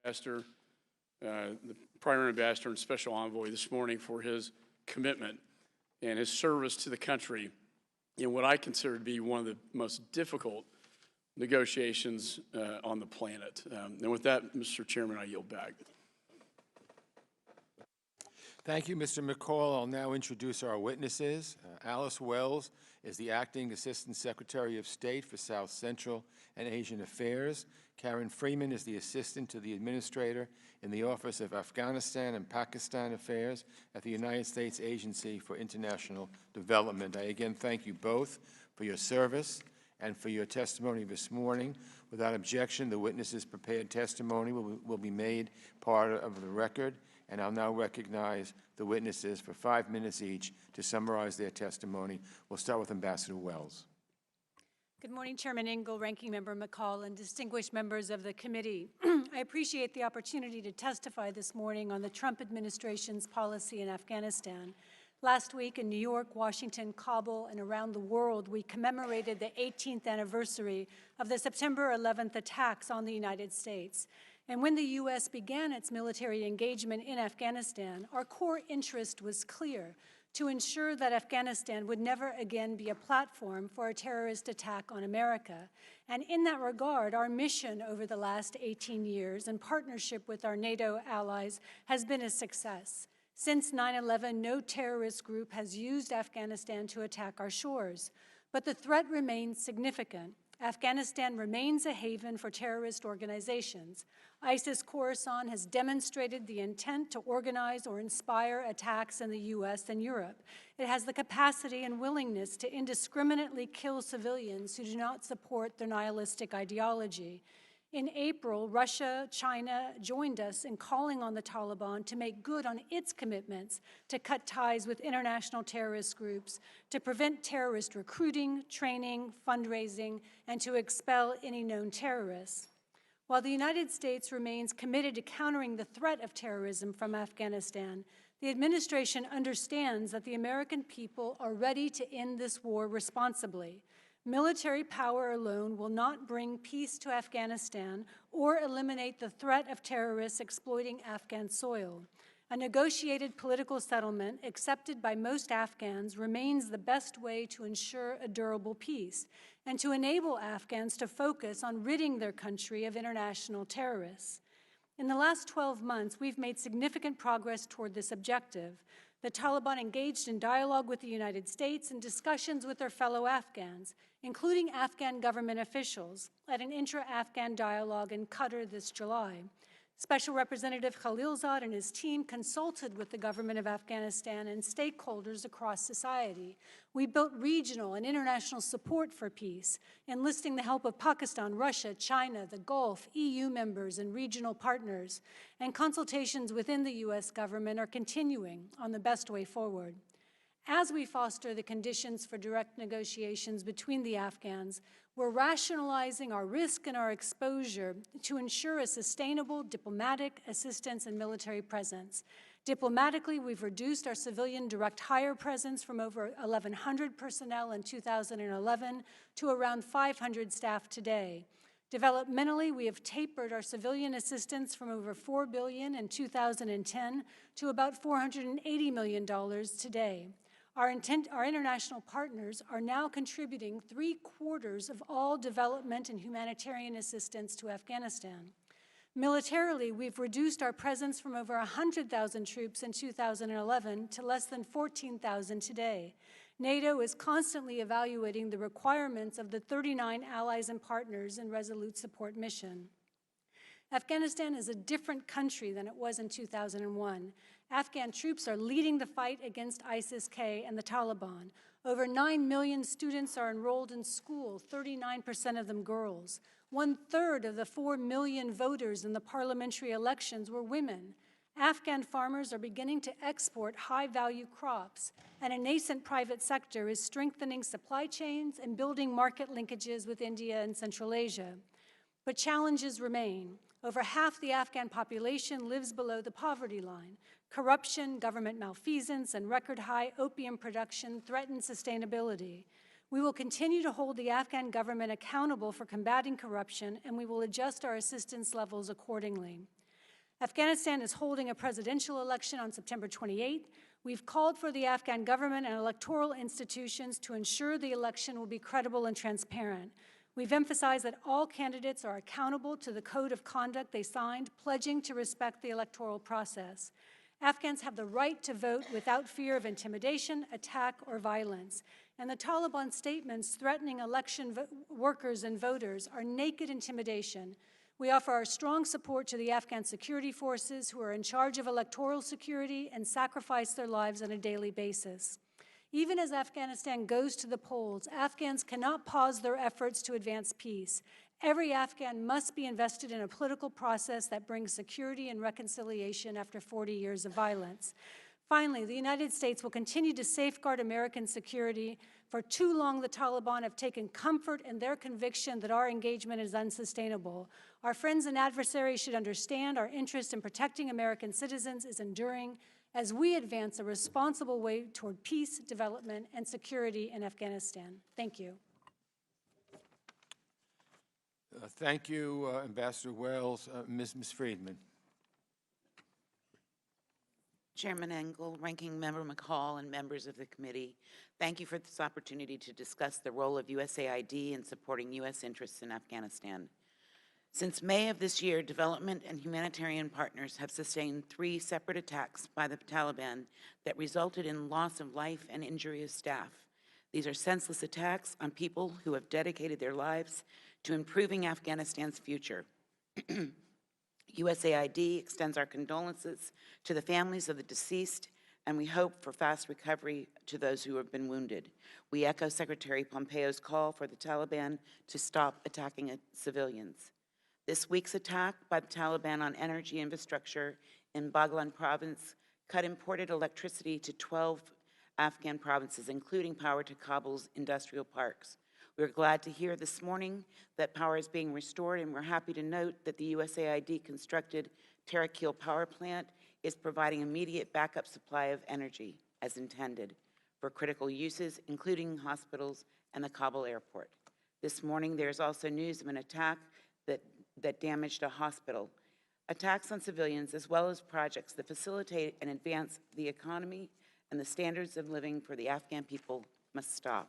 Ambassador, the Primary Ambassador and Special Envoy this morning for his commitment and his service to the country in what I consider to be one of the most difficult negotiations on the planet. And with that, Mr. Chairman, I yield back. Thank you, Mr. McCall. I'll now introduce our witnesses. Alice Wells is the Acting Assistant Secretary of State for South Central and Asian Affairs. Karen Freeman is the Assistant to the Administrator in the Office of Afghanistan and Pakistan Affairs at the United States Agency for International Development. I again thank you both for your service and for your testimony this morning. Without objection, the witnesses' prepared testimony will be made part of the record. And I'll now recognize the witnesses for 5 minutes each to summarize their testimony. We'll start with Ambassador Wells. Good morning, Chairman Ingle, Ranking Member McCall, and distinguished members of the committee. I appreciate the opportunity to testify this morning on the Trump administration's policy in Afghanistan. Last week in New York, Washington, Kabul, and around the world, we commemorated the 18th anniversary of the September 11th attacks on the United States. And when the U.S. began its military engagement in Afghanistan, our core interest was clear: to ensure that Afghanistan would never again be a platform for a terrorist attack on America. And in that regard, our mission over the last 18 years, in partnership with our NATO allies, has been a success. Since 9/11, no terrorist group has used Afghanistan to attack our shores. But the threat remains significant. Afghanistan remains a haven for terrorist organizations. ISIS Khorasan has demonstrated the intent to organize or inspire attacks in the U.S. and Europe. It has the capacity and willingness to indiscriminately kill civilians who do not support their nihilistic ideology. In April, Russia, China joined us in calling on the Taliban to make good on its commitments to cut ties with international terrorist groups, to prevent terrorist recruiting, training, fundraising, and to expel any known terrorists. While the United States remains committed to countering the threat of terrorism from Afghanistan, the administration understands that the American people are ready to end this war responsibly. Military power alone will not bring peace to Afghanistan or eliminate the threat of terrorists exploiting Afghan soil. A negotiated political settlement accepted by most Afghans remains the best way to ensure a durable peace and to enable Afghans to focus on ridding their country of international terrorists. In the last 12 months, we've made significant progress toward this objective. The Taliban engaged in dialogue with the United States and discussions with their fellow Afghans, including Afghan government officials, at an intra-Afghan dialogue in Qatar this July. Special Representative Khaliilzad and his team consulted with the government of Afghanistan and stakeholders across society. We built regional and international support for peace, enlisting the help of Pakistan, Russia, China, the Gulf, EU members, and regional partners. And consultations within the U.S. government are continuing on the best way forward. As we foster the conditions for direct negotiations between the Afghans, we're rationalizing our risk and our exposure to ensure a sustainable diplomatic assistance and military presence. Diplomatically, we've reduced our civilian direct hire presence from over 1,100 personnel in 2011 to around 500 staff today. Developmentally, we have tapered our civilian assistance from over $4 billion in 2010 to about $480 million today. Our international partners are now contributing 3/4 of all development and humanitarian assistance to Afghanistan. Militarily, we've reduced our presence from over 100,000 troops in 2011 to less than 14,000 today. NATO is constantly evaluating the requirements of the 39 allies and partners in Resolute Support Mission. Afghanistan is a different country than it was in 2001. Afghan troops are leading the fight against ISIS-K and the Taliban. Over 9 million students are enrolled in school, 39% of them girls. 1/3 of the 4 million voters in the parliamentary elections were women. Afghan farmers are beginning to export high-value crops, and a nascent private sector is strengthening supply chains and building market linkages with India and Central Asia. But challenges remain. Over half the Afghan population lives below the poverty line. Corruption, government malfeasance, and record-high opium production threaten sustainability. We will continue to hold the Afghan government accountable for combating corruption, and we will adjust our assistance levels accordingly. Afghanistan is holding a presidential election on September 28th. We've called for the Afghan government and electoral institutions to ensure the election will be credible and transparent. We've emphasized that all candidates are accountable to the code of conduct they signed, pledging to respect the electoral process. Afghans have the right to vote without fear of intimidation, attack, or violence. And the Taliban statements threatening election workers and voters are naked intimidation. We offer our strong support to the Afghan security forces who are in charge of electoral security and sacrifice their lives on a daily basis. Even as Afghanistan goes to the polls, Afghans cannot pause their efforts to advance peace. Every Afghan must be invested in a political process that brings security and reconciliation after 40 years of violence. Finally, the United States will continue to safeguard American security. For too long, the Taliban have taken comfort in their conviction that our engagement is unsustainable. Our friends and adversaries should understand our interest in protecting American citizens is enduring as we advance a responsible way toward peace, development, and security in Afghanistan. Thank you. Thank you, Ambassador Wells. Ms. Friedman. Chairman Engel, Ranking Member McCall, and members of the committee, thank you for this opportunity to discuss the role of USAID in supporting U.S. interests in Afghanistan. Since May of this year, development and humanitarian partners have sustained 3 separate attacks by the Taliban that resulted in loss of life and injury of staff. These are senseless attacks on people who have dedicated their lives to improving Afghanistan's future. USAID extends our condolences to the families of the deceased, and we hope for fast recovery to those who have been wounded. We echo Secretary Pompeo's call for the Taliban to stop attacking civilians. This week's attack by the Taliban on energy infrastructure in Baghlan province cut imported electricity to 12 Afghan provinces, including power to Kabul's industrial parks. We're glad to hear this morning that power is being restored, and we're happy to note that the USAID-constructed TERE power plant is providing immediate backup supply of energy, as intended, for critical uses, including hospitals and the Kabul airport. This morning, there's also news of an attack that damaged a hospital. Attacks on civilians, as well as projects that facilitate and advance the economy and the standards of living for the Afghan people, must stop.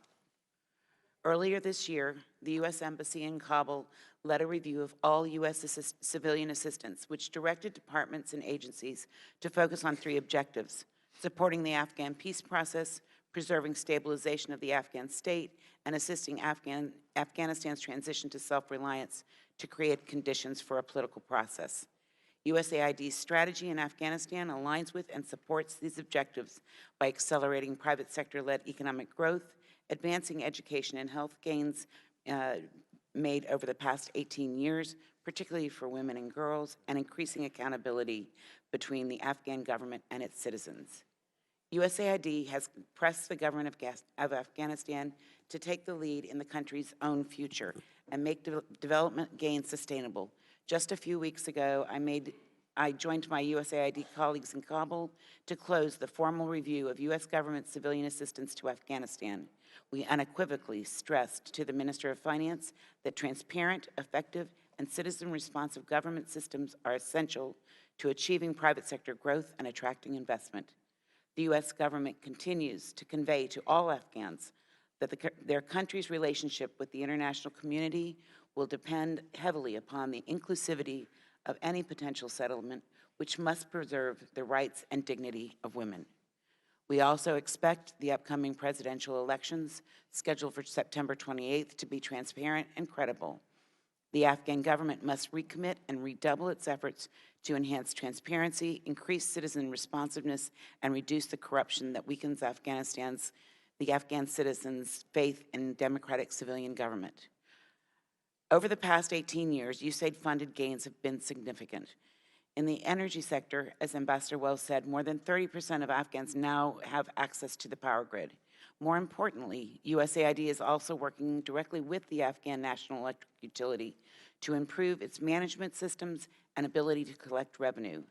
Earlier this year, the U.S. Embassy in Kabul led a review of all U.S. civilian assistance, which directed departments and agencies to focus on 3 objectives: supporting the Afghan peace process, preserving stabilization of the Afghan state, and assisting Afghanistan's transition to self-reliance to create conditions for a political process. USAID's strategy in Afghanistan aligns with and supports these objectives by accelerating private sector-led economic growth, advancing education and health gains made over the past 18 years, particularly for women and girls, and increasing accountability between the Afghan government and its citizens. USAID has pressed the government of Afghanistan to take the lead in the country's own future and make development gains sustainable. Just a few weeks ago, I joined my USAID colleagues in Kabul to close the formal review of U.S. government civilian assistance to Afghanistan. We unequivocally stressed to the Minister of Finance that transparent, effective, and citizen-responsive government systems are essential to achieving private sector growth and attracting investment. The U.S. government continues to convey to all Afghans that their country's relationship with the international community will depend heavily upon the inclusivity of any potential settlement, which must preserve the rights and dignity of women. We also expect the upcoming presidential elections, scheduled for September 28th, to be transparent and credible. The Afghan government must recommit and redouble its efforts to enhance transparency, increase citizen responsiveness, and reduce the corruption that weakens the Afghan citizens' faith in democratic civilian government. Over the past 18 years, USAID-funded gains have been significant. In the energy sector, as Ambassador Wells said, more than 30% of Afghans now have access to the power grid. More importantly, USAID is also working directly with the Afghan National Electric Utility to improve its management systems and ability to collect revenue.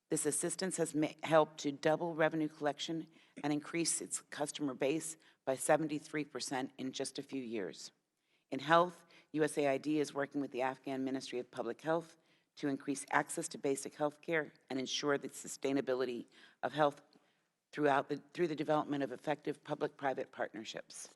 This assistance has helped to double revenue collection and increase its customer base by 73% in just a few years. In health, USAID is working with the Afghan Ministry of Public Health to increase access to basic health care and ensure the sustainability of health through the development of effective public-private partnerships.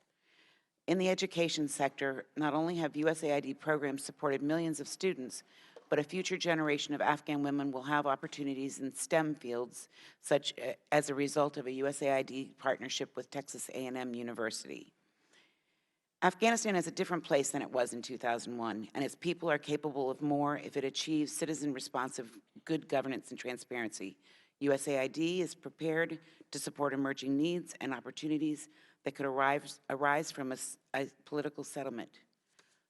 In the education sector, not only have USAID programs supported millions of students, but a future generation of Afghan women will have opportunities in STEM fields, such as a result of a USAID partnership with Texas A&M University. Afghanistan is a different place than it was in 2001, and its people are capable of more if it achieves citizen-responsive good governance and transparency. USAID is prepared to support emerging needs and opportunities that could arise from a political settlement.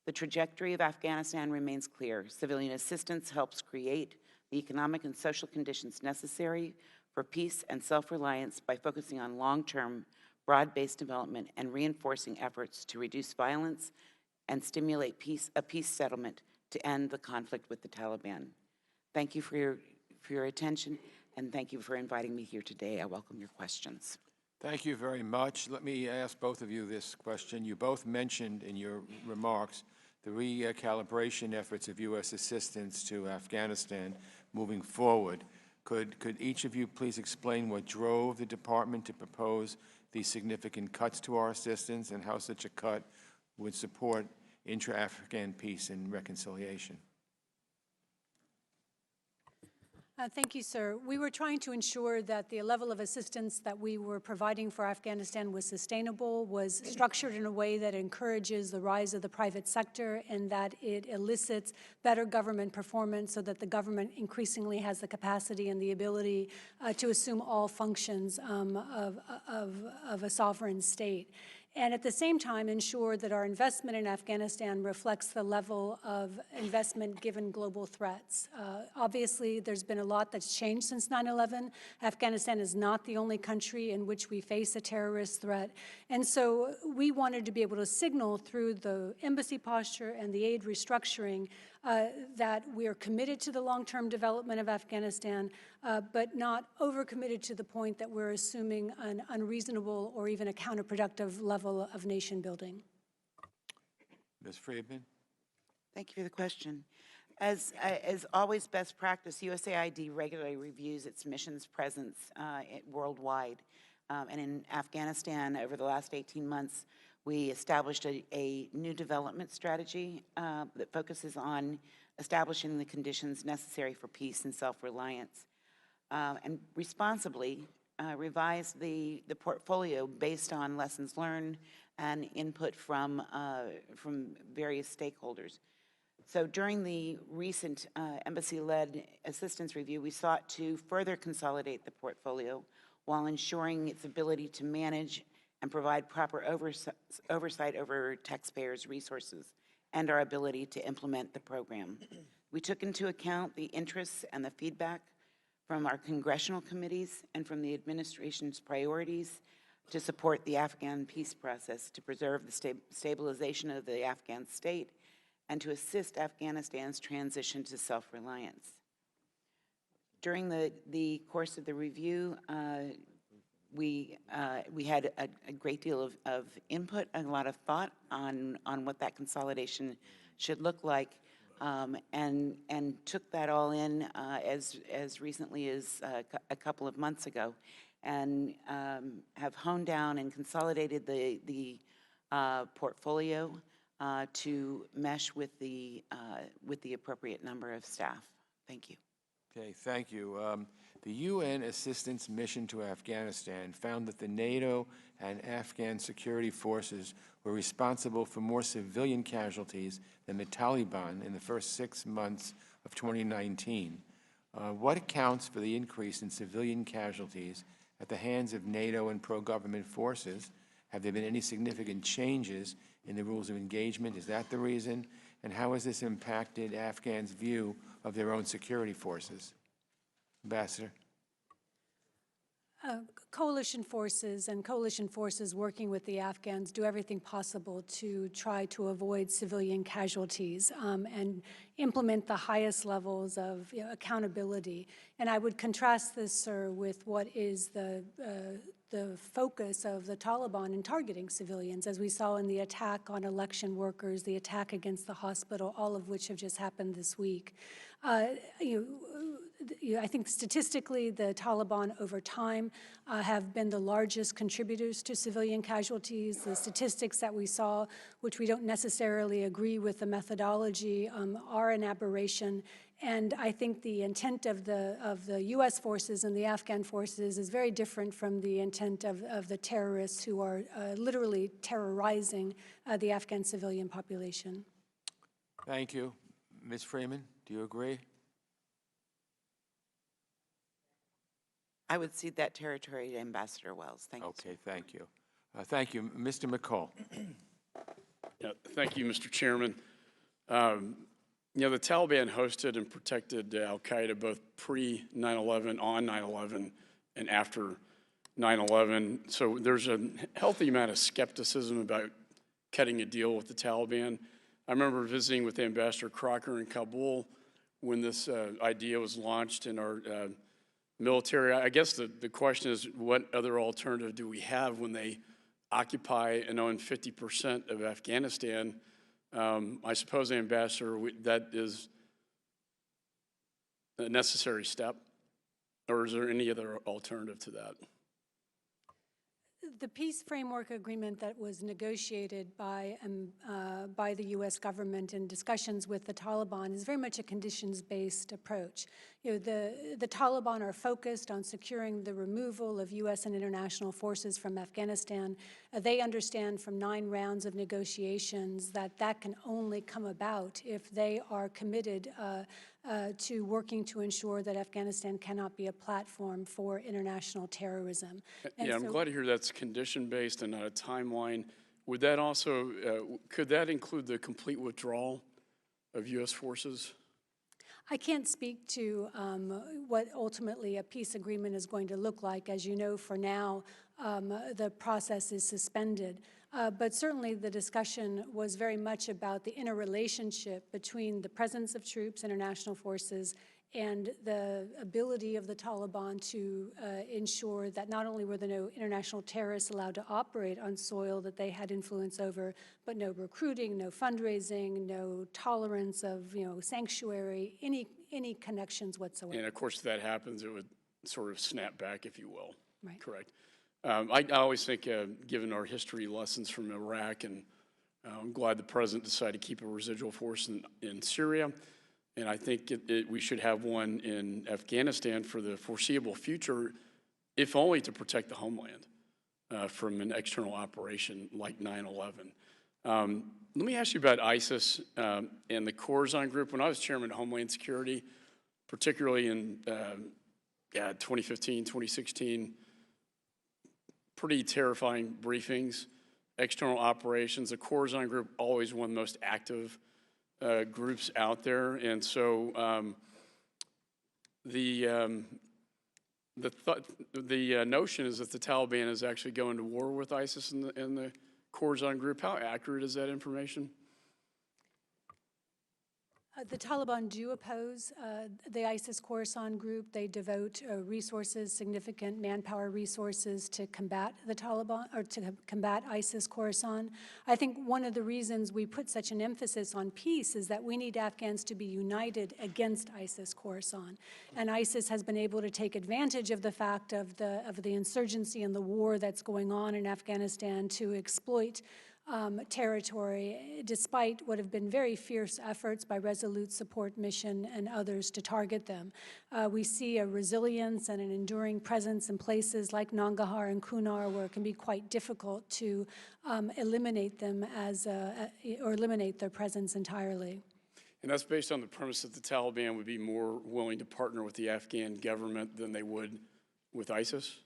The trajectory of Afghanistan remains clear. Civilian assistance helps create the economic and social conditions necessary for peace and self-reliance by focusing on long-term, broad-based development and reinforcing efforts to reduce violence and stimulate a peace settlement to end the conflict with the Taliban. Thank you for your attention, and thank you for inviting me here today. I welcome your questions. Thank you very much. Let me ask both of you this question. You both mentioned in your remarks the recalibration efforts of U.S. assistance to Afghanistan moving forward. Could each of you please explain what drove the department to propose these significant cuts to our assistance and how such a cut would support intra-Afghan peace and reconciliation? Thank you, sir. We were trying to ensure that the level of assistance that we were providing for Afghanistan was sustainable, was structured in a way that encourages the rise of the private sector, and that it elicits better government performance so that the government increasingly has the capacity and the ability to assume all functions of a sovereign state. And at the same time, ensure that our investment in Afghanistan reflects the level of investment given global threats. Obviously, there's been a lot that's changed since 9/11. Afghanistan is not the only country in which we face a terrorist threat. And so we wanted to be able to signal through the embassy posture and the aid restructuring that we are committed to the long-term development of Afghanistan, but not overcommitted to the point that we're assuming an unreasonable or even a counterproductive level of nation building. Ms. Friedman? Thank you for the question. As always best practice, USAID regularly reviews its mission's presence worldwide. And in Afghanistan, over the last 18 months, we established a new development strategy that focuses on establishing the conditions necessary for peace and self-reliance, and responsibly revised the portfolio based on lessons learned and input from various stakeholders. So during the recent embassy-led assistance review, we sought to further consolidate the portfolio while ensuring its ability to manage and provide proper oversight over taxpayers' resources and our ability to implement the program. We took into account the interests and the feedback from our congressional committees and from the administration's priorities to support the Afghan peace process, to preserve the stabilization of the Afghan state, and to assist Afghanistan's transition to self-reliance. During the course of the review, we had a great deal of input and a lot of thought on what that consolidation should look like, and took that all in as recently as a couple of months ago, and have honed down and consolidated the portfolio to mesh with the appropriate number of staff. Thank you. Okay, thank you. The UN assistance mission to Afghanistan found that the NATO and Afghan security forces were responsible for more civilian casualties than the Taliban in the first 6 months of 2019. What accounts for the increase in civilian casualties at the hands of NATO and pro-government forces? Have there been any significant changes in the rules of engagement? Is that the reason? And how has this impacted Afghans' view of their own security forces? Ambassador. Coalition forces working with the Afghans do everything possible to try to avoid civilian casualties and implement the highest levels of accountability. And I would contrast this, sir, with what is the focus of the Taliban in targeting civilians, as we saw in the attack on election workers, the attack against the hospital, all of which have just happened this week. I think statistically, the Taliban over time have been the largest contributors to civilian casualties. The statistics that we saw, which we don't necessarily agree with the methodology, are an aberration. And I think the intent of the U.S. forces and the Afghan forces is very different from the intent of the terrorists who are literally terrorizing the Afghan civilian population. Thank you. Ms. Freeman, do you agree? I would cede that territory to Ambassador Wells. Thank you. Okay, thank you. Thank you. Mr. McCall. Yeah, thank you, Mr. Chairman. You know, the Taliban hosted and protected al-Qaeda both pre-9/11, on 9/11, and after 9/11. So there's a healthy amount of skepticism about cutting a deal with the Taliban. I remember visiting with Ambassador Crocker in Kabul when this idea was launched in our military. I guess the question is, what other alternative do we have when they occupy and own 50% of Afghanistan? I suppose, Ambassador, that is a necessary step, or is there any other alternative to that? The peace framework agreement that was negotiated by the U.S. government in discussions with the Taliban is very much a conditions-based approach. You know, the Taliban are focused on securing the removal of U.S. and international forces from Afghanistan. They understand from 9 rounds of negotiations that that can only come about if they are committed to working to ensure that Afghanistan cannot be a platform for international terrorism. And yeah, I'm glad to hear that's condition-based and not a timeline. Would that also, could that include the complete withdrawal of U.S. forces? I can't speak to what ultimately a peace agreement is going to look like. As you know, for now, the process is suspended. But certainly the discussion was very much about the interrelationship between the presence of troops, international forces, and the ability of the Taliban to ensure that not only were there no international terrorists allowed to operate on soil that they had influence over, but no recruiting, no fundraising, no tolerance of, you know, sanctuary, any connections whatsoever. And of course, if that happens, it would sort of snap back, if you will. Right. Correct. I always think, given our history lessons from Iraq, and I'm glad the president decided to keep a residual force in Syria, and I think we should have one in Afghanistan for the foreseeable future, if only to protect the homeland from an external operation like 9/11. Let me ask you about ISIS and the Khorasan group. When I was chairman of Homeland Security, particularly in 2015, 2016, pretty terrifying briefings, external operations. The Khorasan group, always one of the most active groups out there. And so the notion is that the Taliban is actually going to war with ISIS and the Khorasan group. How accurate is that information? The Taliban do oppose the ISIS Khorasan group. They devote resources, significant manpower resources to combat the Taliban, or to combat ISIS Khorasan. I think one of the reasons we put such an emphasis on peace is that we need Afghans to be united against ISIS Khorasan. And ISIS has been able to take advantage of the fact of the insurgency and the war that's going on in Afghanistan to exploit territory, despite what have been very fierce efforts by Resolute Support Mission and others to target them. We see a resilience and an enduring presence in places like Nangarhar and Kunar, where it can be quite difficult to eliminate them or eliminate their presence entirely. And that's based on the premise that the Taliban would be more willing to partner with the Afghan government than they would with ISIS?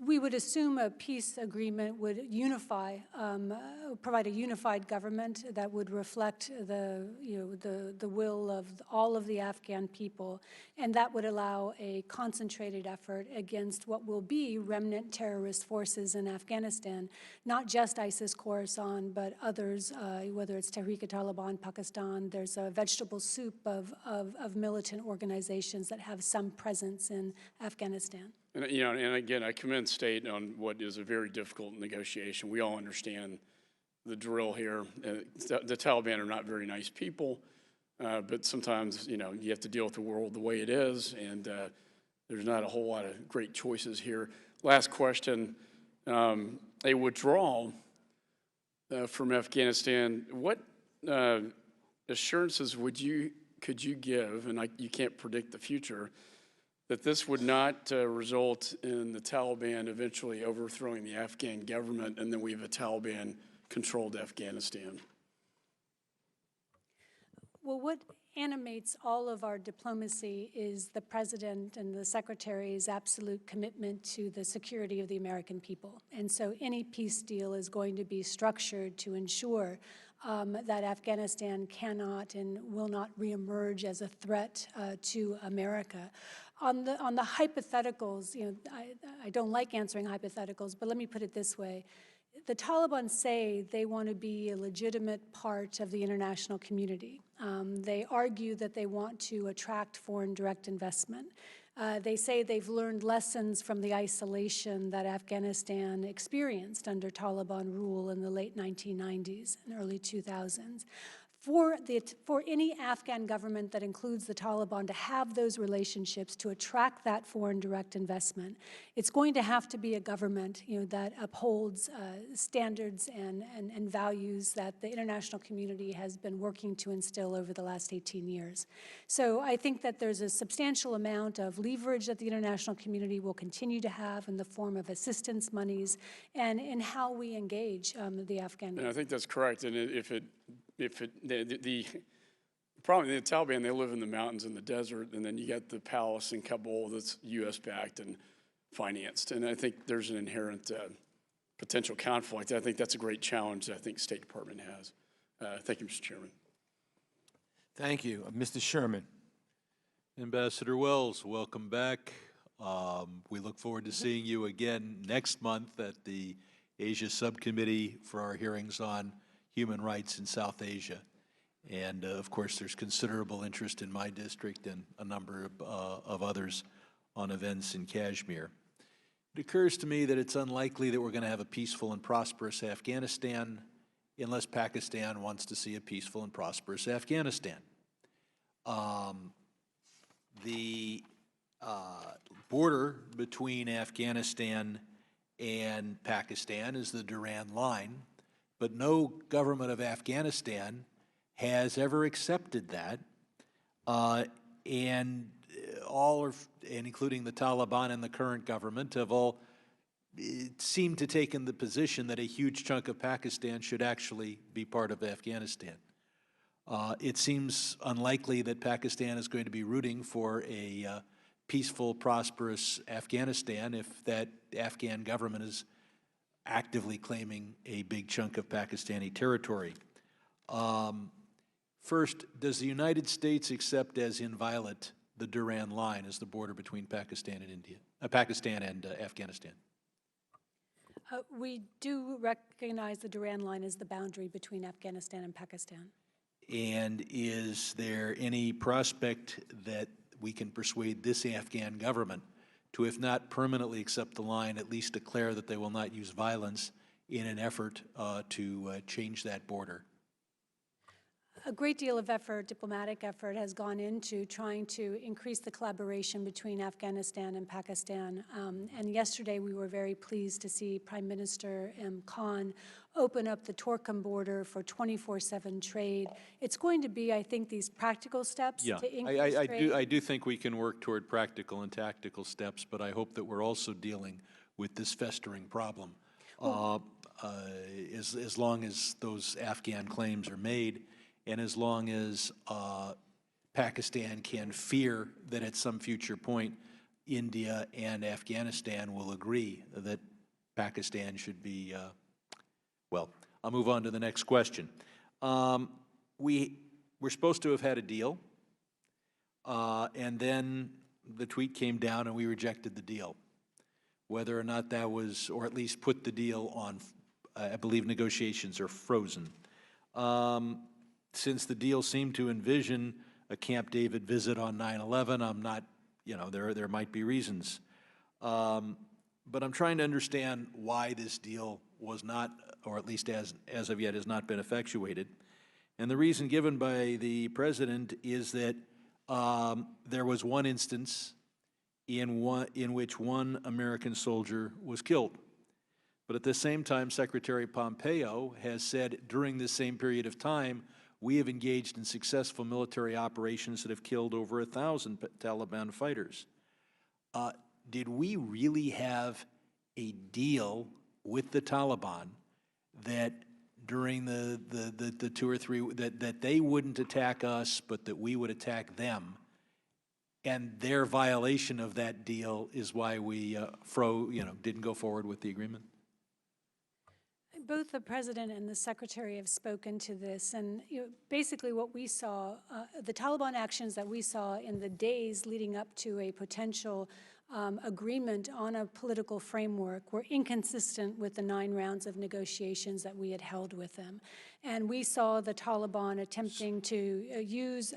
We would assume a peace agreement would unify, provide a unified government that would reflect the will of all of the Afghan people, and that would allow a concentrated effort against what will be remnant terrorist forces in Afghanistan, not just ISIS Khorasan, but others, whether it's Tehrik-e-Taliban, Pakistan. There's a vegetable soup of militant organizations that have some presence in Afghanistan. And, you know, and again, I commend State on what is a very difficult negotiation. We all understand the drill here. The Taliban are not very nice people, but sometimes, you know, you have to deal with the world the way it is, and there's not a whole lot of great choices here. Last question, a withdrawal from Afghanistan, what assurances could you give, and you can't predict the future, that this would not result in the Taliban eventually overthrowing the Afghan government, and then we have a Taliban-controlled Afghanistan? Well, what animates all of our diplomacy is the President and the Secretary's absolute commitment to the security of the American people. And so any peace deal is going to be structured to ensure that Afghanistan cannot and will not reemerge as a threat to America. On the hypotheticals, you know, I don't like answering hypotheticals, but let me put it this way. The Taliban say they want to be a legitimate part of the international community. They argue that they want to attract foreign direct investment. They say they've learned lessons from the isolation that Afghanistan experienced under Taliban rule in the late 1990s and early 2000s. For any Afghan government that includes the Taliban to have those relationships, to attract that foreign direct investment, it's going to have to be a government, you know, that upholds standards and values that the international community has been working to instill over the last 18 years. So I think that there's a substantial amount of leverage that the international community will continue to have in the form of assistance monies and in how we engage the Afghan government. And I think that's correct. And the problem, the Taliban, they live in the mountains and the desert, and then you got the palace in Kabul that's U.S.-backed and financed. And I think there's an inherent potential conflict. I think that's a great challenge that I think State Department has. Thank you, Mr. Chairman. Thank you. Mr. Sherman. Ambassador Wells, welcome back. We look forward to seeing you again next month at the Asia Subcommittee for our hearings on human rights in South Asia. And of course, there's considerable interest in my district and a number of others on events in Kashmir. It occurs to me that it's unlikely that we're going to have a peaceful and prosperous Afghanistan unless Pakistan wants to see a peaceful and prosperous Afghanistan. The border between Afghanistan and Pakistan is the Durand Line, but no government of Afghanistan has ever accepted that, and including the Taliban and the current government, have all seemed to take in the position that a huge chunk of Pakistan should actually be part of Afghanistan. It seems unlikely that Pakistan is going to be rooting for a peaceful, prosperous Afghanistan if that Afghan government is actively claiming a big chunk of Pakistani territory. First, does the United States accept as inviolate the Durand Line as the border between Pakistan and Afghanistan? We do recognize the Durand Line as the boundary between Afghanistan and Pakistan. And is there any prospect that we can persuade this Afghan government to, if not permanently accept the line, at least declare that they will not use violence in an effort to change that border? A great deal of effort, diplomatic effort, has gone into trying to increase the collaboration between Afghanistan and Pakistan. And yesterday we were very pleased to see Prime Minister Khan open up the Torkham border for 24/7 trade. It's going to be, I think, these practical steps to increase trade. I do think we can work toward practical and tactical steps, but I hope that we're also dealing with this festering problem. As long as those Afghan claims are made, and as long as Pakistan can fear that at some future point India and Afghanistan will agree that Pakistan should be, well, I'll move on to the next question. We're supposed to have had a deal, and then the tweet came down and we rejected the deal. Whether or not that was, or at least put the deal on, I believe negotiations are frozen. Since the deal seemed to envision a Camp David visit on 9/11, I'm not, there might be reasons. But I'm trying to understand why this deal was not, or at least as of yet, has not been effectuated. And the reason given by the president is that there was one instance in which one American soldier was killed. But at the same time, Secretary Pompeo has said during this same period of time, we have engaged in successful military operations that have killed over 1,000 Taliban fighters. Did we really have a deal with the Taliban that during the 2 or 3, that they wouldn't attack us, but that we would attack them? And their violation of that deal is why we didn't go forward with the agreement? Both the President and the Secretary have spoken to this, and basically what we saw, the Taliban actions that we saw in the days leading up to a potential agreement on a political framework were inconsistent with the 9 rounds of negotiations that we had held with them. And we saw the Taliban attempting to use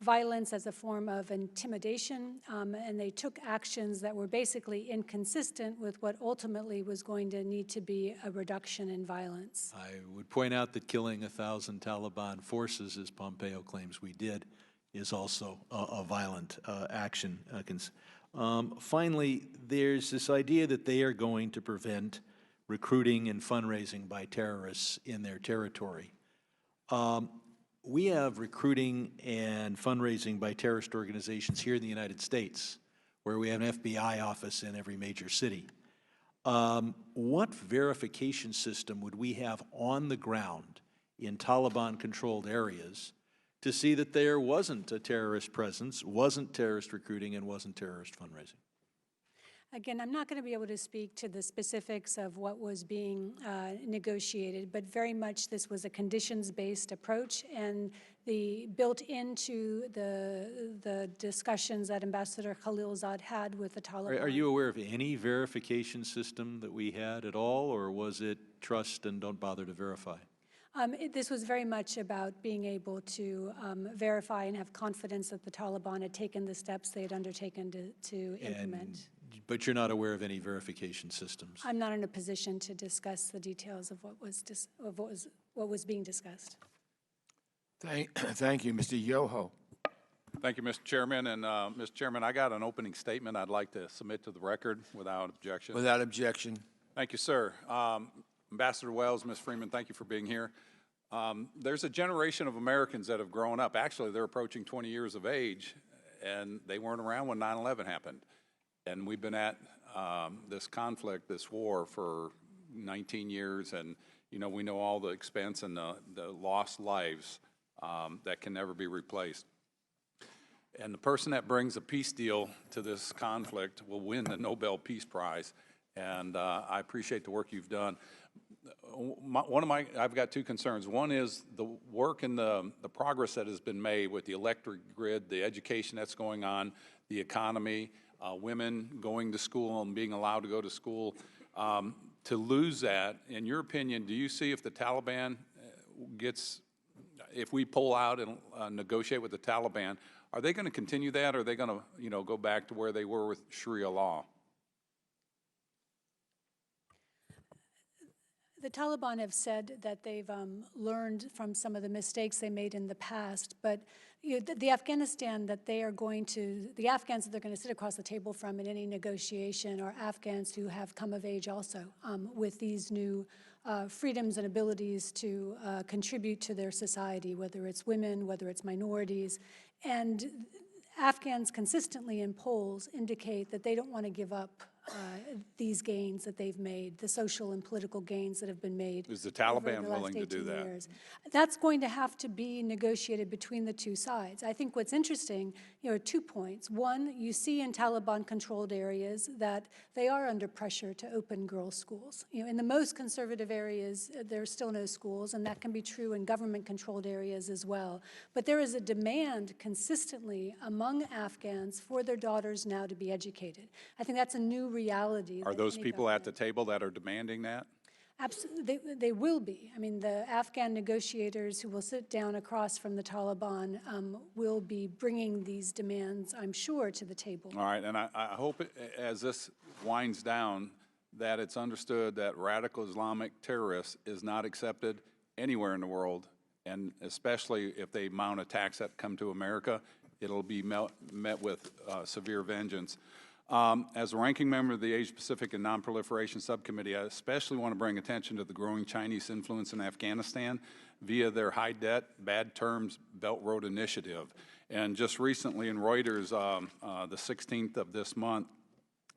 violence as a form of intimidation, and they took actions that were basically inconsistent with what ultimately was going to need to be a reduction in violence. I would point out that killing 1,000 Taliban forces, as Pompeo claims we did, is also a violent action. Finally, there's this idea that they are going to prevent recruiting and fundraising by terrorists in their territory. We have recruiting and fundraising by terrorist organizations here in the United States, where we have an FBI office in every major city. What verification system would we have on the ground in Taliban-controlled areas to see that there wasn't a terrorist presence, wasn't terrorist recruiting, and wasn't terrorist fundraising? Again, I'm not going to be able to speak to the specifics of what was being negotiated, but very much this was a conditions-based approach, and built into the discussions that Ambassador Khaleelzad had with the Taliban. Are you aware of any verification system that we had at all, or was it trust and don't bother to verify? This was very much about being able to verify and have confidence that the Taliban had taken the steps they had undertaken to implement. But you're not aware of any verification systems? I'm not in a position to discuss the details of what was being discussed. Thank you, Mr. Yoho. Thank you, Mr. Chairman. And Mr. Chairman, I got an opening statement I'd like to submit to the record without objection. Without objection. Thank you, sir. Ambassador Wells, Ms. Freeman, thank you for being here. There's a generation of Americans that have grown up. Actually, they're approaching 20 years of age, and they weren't around when 9/11 happened. And we've been at this conflict, this war, for 19 years, and we know all the expense and the lost lives that can never be replaced. And the person that brings a peace deal to this conflict will win the Nobel Peace Prize, and I appreciate the work you've done. I've got 2 concerns. One is the work and the progress that has been made with the electric grid, the education that's going on, the economy, women going to school and being allowed to go to school. To lose that, in your opinion, do you see if the Taliban if we pull out and negotiate with the Taliban, are they going to continue that, or are they going to go back to where they were with Sharia law? The Taliban have said that they've learned from some of the mistakes they made in the past, but the Afghanistan that they are the Afghans that they're going to sit across the table from in any negotiation are Afghans who have come of age also with these new freedoms and abilities to contribute to their society, whether it's women, whether it's minorities. And Afghans consistently in polls indicate that they don't want to give up these gains that they've made, the social and political gains that have been made. Is the Taliban willing to do that? Years. That's going to have to be negotiated between the 2 sides. I think what's interesting, are 2 points. One, you see in Taliban-controlled areas that they are under pressure to open girls' schools. In the most conservative areas, there's still no schools, and that can be true in government-controlled areas as well. But there is a demand consistently among Afghans for their daughters now to be educated. I think that's a new reality. Are those people at the table that are demanding that? Absolutely, they will be. I mean, the Afghan negotiators who will sit down across from the Taliban will be bringing these demands, I'm sure, to the table. All right, and I hope as this winds down that it's understood that radical Islamic terrorists is not accepted anywhere in the world, and especially if they mount attacks that come to America, it'll be met with severe vengeance. As a ranking member of the Asia-Pacific and Non-Proliferation Subcommittee, I especially want to bring attention to the growing Chinese influence in Afghanistan via their high debt, bad terms Belt Road Initiative. And just recently in Reuters, the 16th of this month,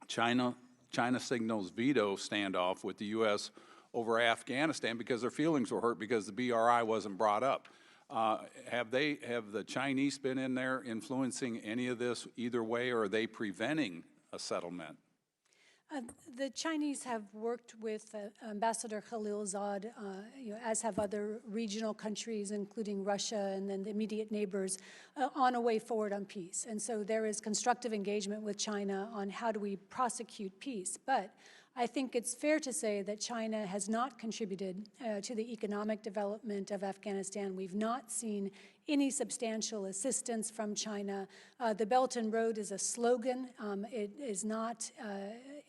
China signals veto standoff with the U.S. over Afghanistan because their feelings were hurt because the BRI wasn't brought up. Have the Chinese been in there influencing any of this either way, or are they preventing a settlement? The Chinese have worked with Ambassador Khaleelzad, as have other regional countries, including Russia and then the immediate neighbors, on a way forward on peace. And so there is constructive engagement with China on how do we prosecute peace. But I think it's fair to say that China has not contributed to the economic development of Afghanistan. We've not seen any substantial assistance from China. The Belt and Road is a slogan. It is not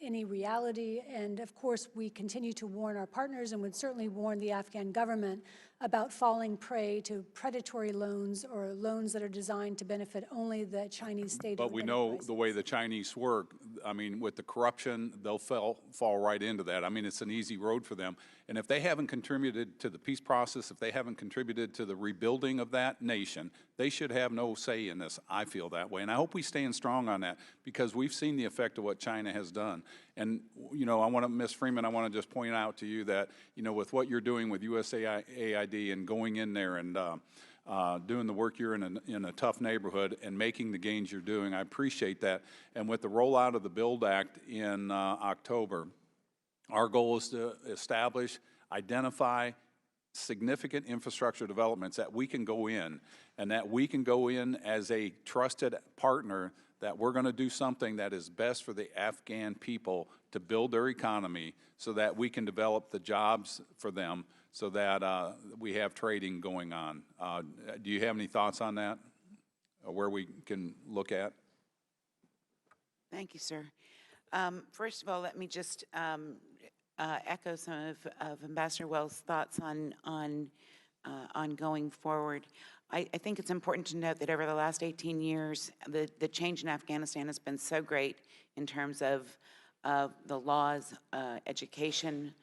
any reality. And of course, we continue to warn our partners and would certainly warn the Afghan government about falling prey to predatory loans or loans that are designed to benefit only the Chinese state. But we know the way the Chinese work. I mean, with the corruption, they'll fall right into that. I mean, it's an easy road for them. And if they haven't contributed to the peace process, if they haven't contributed to the rebuilding of that nation, they should have no say in this. I feel that way. And I hope we stand strong on that because we've seen the effect of what China has done. And, you know, Ms. Freeman, I want to just point out to you that, you know, with what you're doing with USAID and going in there and doing the work you're in a tough neighborhood and making the gains you're doing, I appreciate that. And with the rollout of the BUILD Act in October, our goal is to establish, identify significant infrastructure developments that we can go in, and that we can go in as a trusted partner, that we're going to do something that is best for the Afghan people to build their economy so that we can develop the jobs for them so that we have trading going on. Do you have any thoughts on that, where we can look at? Thank you, sir. First of all, let me just echo some of Ambassador Wells' thoughts on going forward. I think it's important to note that over the last 18 years, the change in Afghanistan has been so great in terms of the laws, education,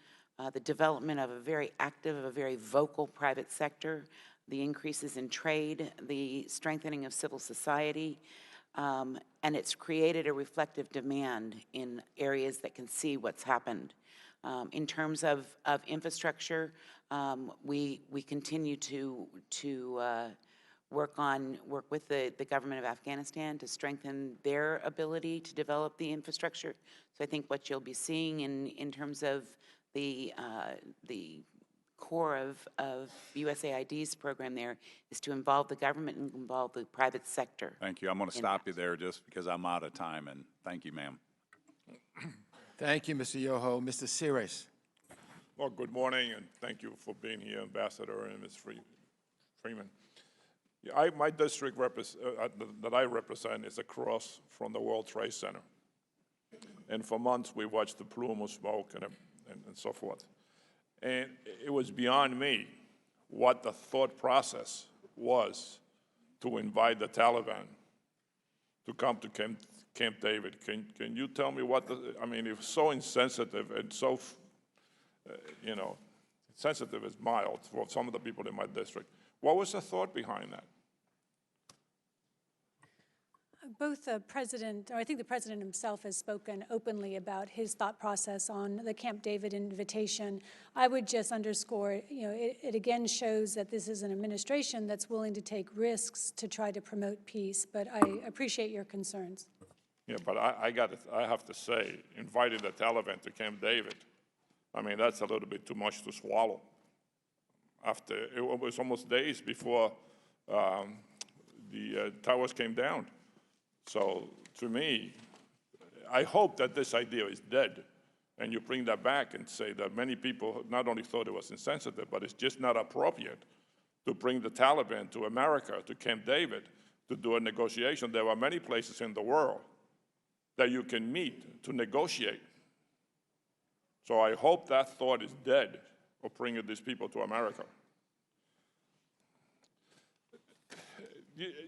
the development of a very active, a very vocal private sector, the increases in trade, the strengthening of civil society, and it's created a reflective demand in areas that can see what's happened. In terms of infrastructure, we continue to work with the government of Afghanistan to strengthen their ability to develop the infrastructure. So I think what you'll be seeing in terms of the core of USAID's program there is to involve the government and involve the private sector. Thank you. I'm going to stop you there just because I'm out of time, and thank you, ma'am. Thank you, Mr. Yoho. Mr. Sires. Well, good morning, and thank you for being here, Ambassador and Ms. Freeman. Yeah, my district that I represent is across from the World Trade Center. And for months, we watched the plume of smoke and so forth. And it was beyond me what the thought process was to invite the Taliban to come to Camp David. Can you tell me what I mean, it was so insensitive and so, you know, sensitive is mild for some of the people in my district. What was the thought behind that? Both the president, or I think the president himself, has spoken openly about his thought process on the Camp David invitation. I would just underscore, you know, it again shows that this is an administration that's willing to take risks to try to promote peace, but I appreciate your concerns. Yeah, but I have to say, inviting the Taliban to Camp David, I mean, that's a little bit too much to swallow. It was almost days before the towers came down. So to me, I hope that this idea is dead. and you bring that back and say that many people not only thought it was insensitive, but it's just not appropriate to bring the Taliban to America, to Camp David, to do a negotiation. There are many places in the world that you can meet to negotiate. So I hope that thought is dead of bringing these people to America.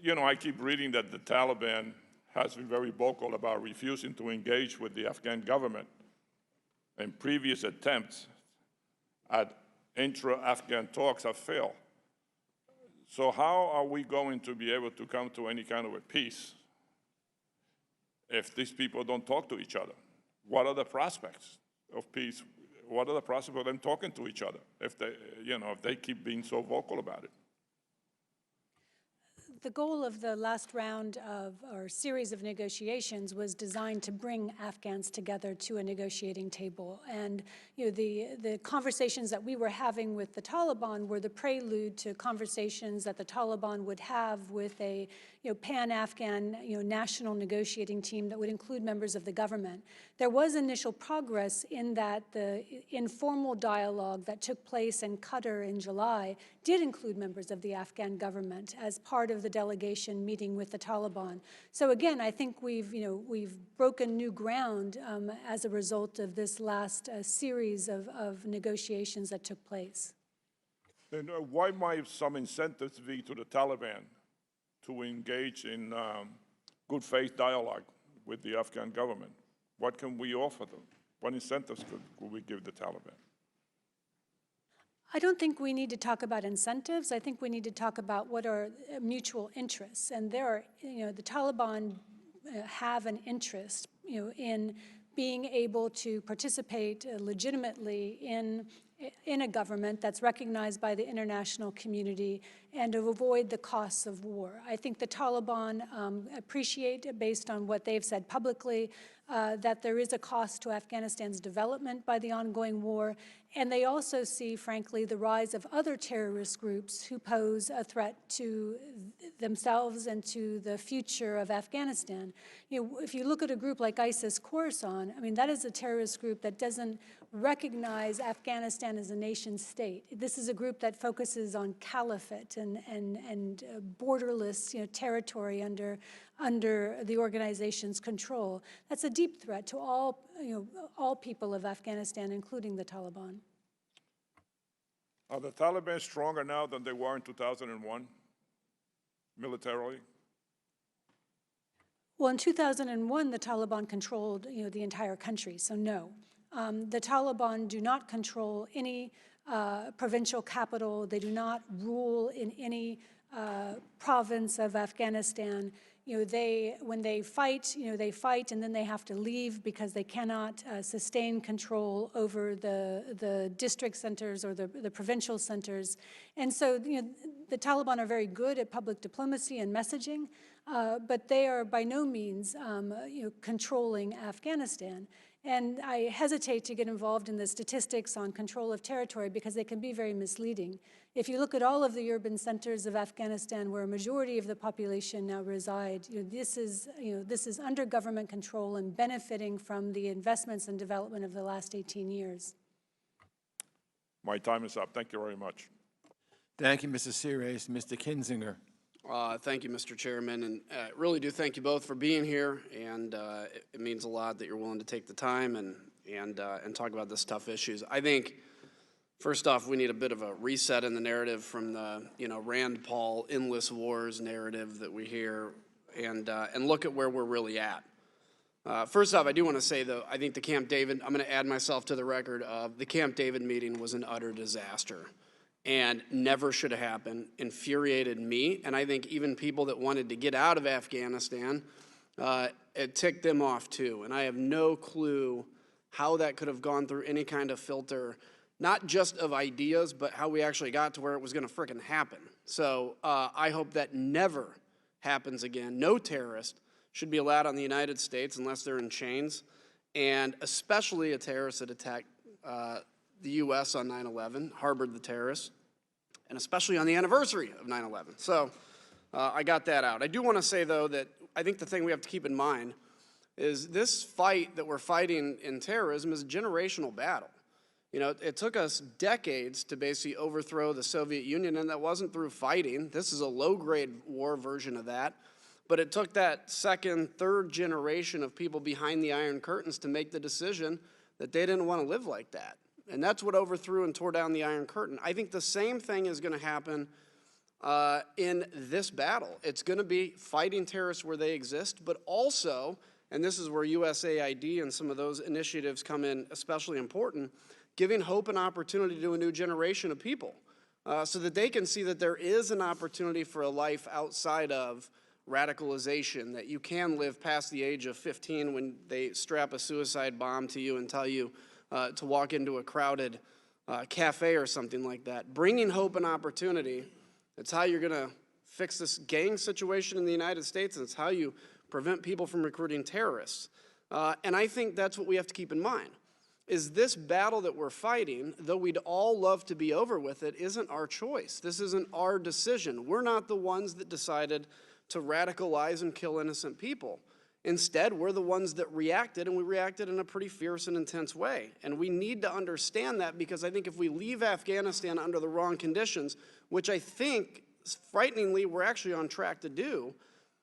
You know, I keep reading that the Taliban has been very vocal about refusing to engage with the Afghan government, and previous attempts at intra-Afghan talks have failed. So how are we going to be able to come to any kind of a peace if these people don't talk to each other? What are the prospects of peace? What are the prospects of them talking to each other if they, if they keep being so vocal about it? The goal of the last round of, or series of negotiations was designed to bring Afghans together to a negotiating table. And the conversations that we were having with the Taliban were the prelude to conversations that the Taliban would have with a pan-Afghan national negotiating team that would include members of the government. There was initial progress in that the informal dialogue that took place in Qatar in July did include members of the Afghan government as part of the delegation meeting with the Taliban. So again, I think we've broken new ground as a result of this last series of negotiations that took place. And why might some incentives be to the Taliban to engage in good faith dialogue with the Afghan government? What can we offer them? What incentives could we give the Taliban? I don't think we need to talk about incentives. I think we need to talk about what are mutual interests. And there are, the Taliban have an interest, in being able to participate legitimately in a government that's recognized by the international community and to avoid the costs of war. I think the Taliban appreciate, based on what they've said publicly, that there is a cost to Afghanistan's development by the ongoing war, and they also see, frankly, the rise of other terrorist groups who pose a threat to themselves and to the future of Afghanistan. If you look at a group like ISIS Khorasan, I mean, that is a terrorist group that doesn't recognize Afghanistan as a nation state. This is a group that focuses on caliphate and borderless territory under the organization's control. That's a deep threat to all people of Afghanistan, including the Taliban. Are the Taliban stronger now than they were in 2001, militarily? Well, in 2001, the Taliban controlled the entire country, so no. The Taliban do not control any provincial capital. They do not rule in any province of Afghanistan. When they fight, they fight, and then they have to leave because they cannot sustain control over the district centers or the provincial centers. And so, the Taliban are very good at public diplomacy and messaging, but they are by no means, controlling Afghanistan. And I hesitate to get involved in the statistics on control of territory because they can be very misleading. If you look at all of the urban centers of Afghanistan where a majority of the population now reside, this is under government control and benefiting from the investments and development of the last 18 years. My time is up. Thank you very much. Thank you, Mr. Seres. Mr. Kinzinger. Thank you, Mr. Chairman, and really do thank you both for being here, and it means a lot that you're willing to take the time and talk about this tough issues. I think, first off, we need a bit of a reset in the narrative from the Rand Paul endless wars narrative that we hear, and look at where we're really at. First off, I do want to say, though, I think the Camp David, I'm going to add myself to the record of the Camp David meeting was an utter disaster and never should have happened, infuriated me, and I think even people that wanted to get out of Afghanistan, it ticked them off too. And I have no clue how that could have gone through any kind of filter, not just of ideas, but how we actually got to where it was going to frickin' happen. So I hope that never happens again. No terrorist should be allowed on the United States unless they're in chains, and especially a terrorist that attacked the U.S. on 9/11, harbored the terrorists, and especially on the anniversary of 9/11. So I got that out. I do want to say, though, that I think the thing we have to keep in mind is this fight that we're fighting in terrorism is a generational battle. You know, it took us decades to basically overthrow the Soviet Union, and that wasn't through fighting. This is a low-grade war version of that. But it took that second, third generation of people behind the Iron Curtains to make the decision that they didn't want to live like that. And that's what overthrew and tore down the Iron Curtain. I think the same thing is going to happen in this battle. It's going to be fighting terrorists where they exist, but also, and this is where USAID and some of those initiatives come in especially important, giving hope and opportunity to a new generation of people so that they can see that there is an opportunity for a life outside of radicalization, that you can live past the age of 15 when they strap a suicide bomb to you and tell you to walk into a crowded cafe or something like that. Bringing hope and opportunity, it's how you're going to fix this gang situation in the United States, and it's how you prevent people from recruiting terrorists. And I think that's what we have to keep in mind, is this battle that we're fighting, though we'd all love to be over with it, isn't our choice. This isn't our decision. We're not the ones that decided to radicalize and kill innocent people. Instead, we're the ones that reacted, and we reacted in a pretty fierce and intense way. And we need to understand that, because I think if we leave Afghanistan under the wrong conditions, which I think, frighteningly, we're actually on track to do,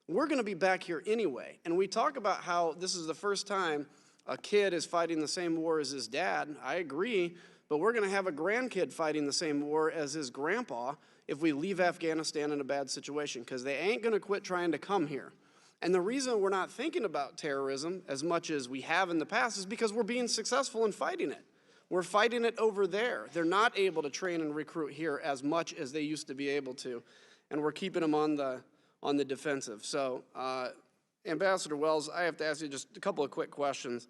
we're going to be back here anyway. And we talk about how this is the first time a kid is fighting the same war as his dad. I agree, but we're going to have a grandkid fighting the same war as his grandpa if we leave Afghanistan in a bad situation, because they ain't going to quit trying to come here. And the reason we're not thinking about terrorism as much as we have in the past is because we're being successful in fighting it. We're fighting it over there. They're not able to train and recruit here as much as they used to be able to, and we're keeping them on the defensive. So, Ambassador Wells, I have to ask you just a couple of quick questions.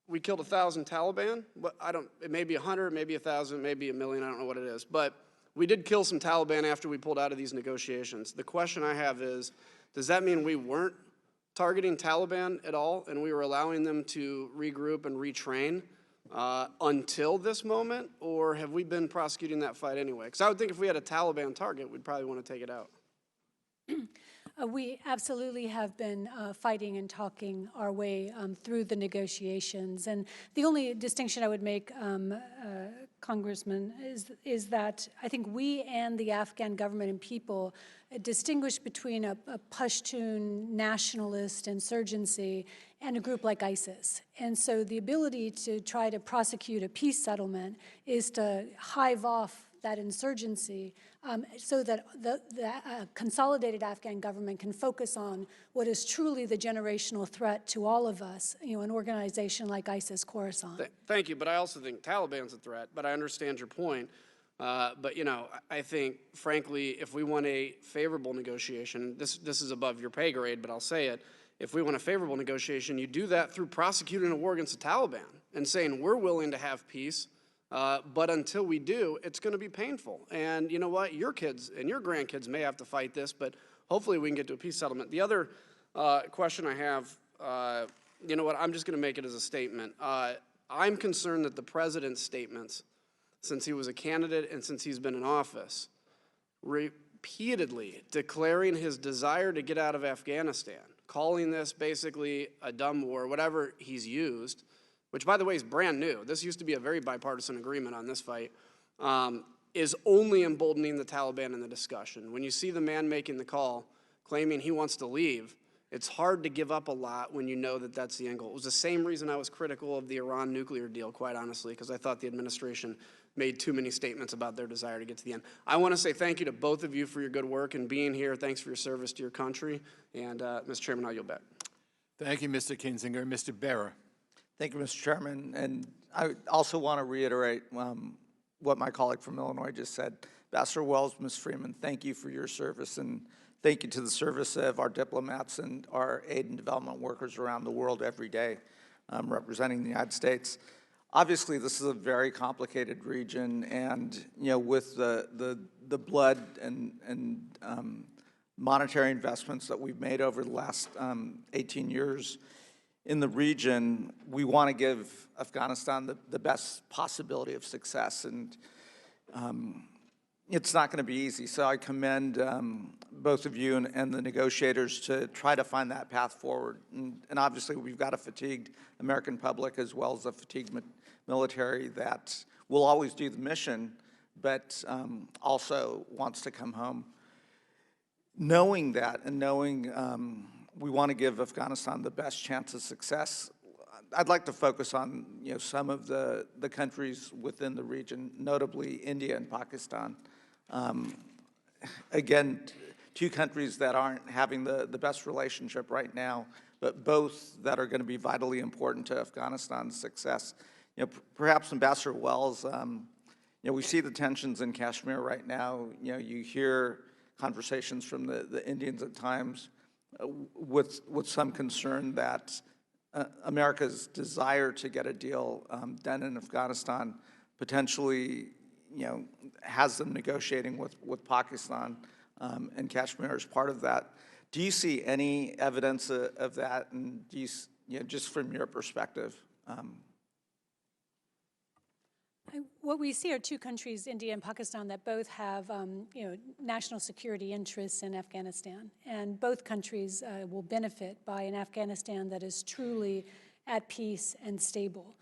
We killed 1,000 Taliban, but it may be 100, maybe 1,000, maybe 1,000,000, I don't know what it is. But we did kill some Taliban after we pulled out of these negotiations. The question I have is, does that mean we weren't targeting Taliban at all, and we were allowing them to regroup and retrain until this moment, or have we been prosecuting that fight anyway? Because I would think if we had a Taliban target, we'd probably want to take it out. We absolutely have been fighting and talking our way through the negotiations. And the only distinction I would make, Congressman, is that I think we and the Afghan government and people distinguish between a Pashtun nationalist insurgency and a group like ISIS. And so the ability to try to prosecute a peace settlement is to hive off that insurgency so that the consolidated Afghan government can focus on what is truly the generational threat to all of us, an organization like ISIS Khorasan. Thank you, but I also think Taliban's a threat, but I understand your point. But, I think, frankly, if we want a favorable negotiation, this is above your pay grade, but I'll say it, if we want a favorable negotiation, you do that through prosecuting a war against the Taliban and saying we're willing to have peace, but until we do, it's going to be painful. And you know what? Your kids and your grandkids may have to fight this, but hopefully we can get to a peace settlement. The other question I have, you know what? I'm just going to make it as a statement. I'm concerned that the president's statements, since he was a candidate and since he's been in office, repeatedly declaring his desire to get out of Afghanistan, calling this basically a dumb war, whatever he's used, which, by the way, is brand new. This used to be a very bipartisan agreement on this fight, is only emboldening the Taliban in the discussion. When you see the man making the call, claiming he wants to leave, it's hard to give up a lot when you know that that's the end goal. It was the same reason I was critical of the Iran nuclear deal, quite honestly, because I thought the administration made too many statements about their desire to get to the end. I want to say thank you to both of you for your good work and being here. Thanks for your service to your country. And, Mr. Chairman, I'll yield back. Thank you, Mr. Kinzinger. Mr. Bera. Thank you, Mr. Chairman. And I also want to reiterate what my colleague from Illinois just said. Ambassador Wells, Ms. Freeman, thank you for your service, and thank you to the service of our diplomats and our aid and development workers around the world every day representing the United States. Obviously, this is a very complicated region, and with the blood and monetary investments that we've made over the last 18 years in the region, we want to give Afghanistan the best possibility of success. And it's not going to be easy. So I commend both of you and the negotiators to try to find that path forward. And obviously, we've got a fatigued American public as well as a fatigued military that will always do the mission, but also wants to come home. Knowing that and knowing we want to give Afghanistan the best chance of success, I'd like to focus on some of the countries within the region, notably India and Pakistan. Again, two countries that aren't having the best relationship right now, but both that are going to be vitally important to Afghanistan's success. Perhaps Ambassador Wells, we see the tensions in Kashmir right now. You hear conversations from the Indians at times with some concern that America's desire to get a deal done in Afghanistan potentially, has them negotiating with Pakistan and Kashmir as part of that. Do you see any evidence of that? And do you, just from your perspective? What we see are two countries, India and Pakistan, that both have national security interests in Afghanistan. And both countries will benefit by an Afghanistan that is truly at peace and stable.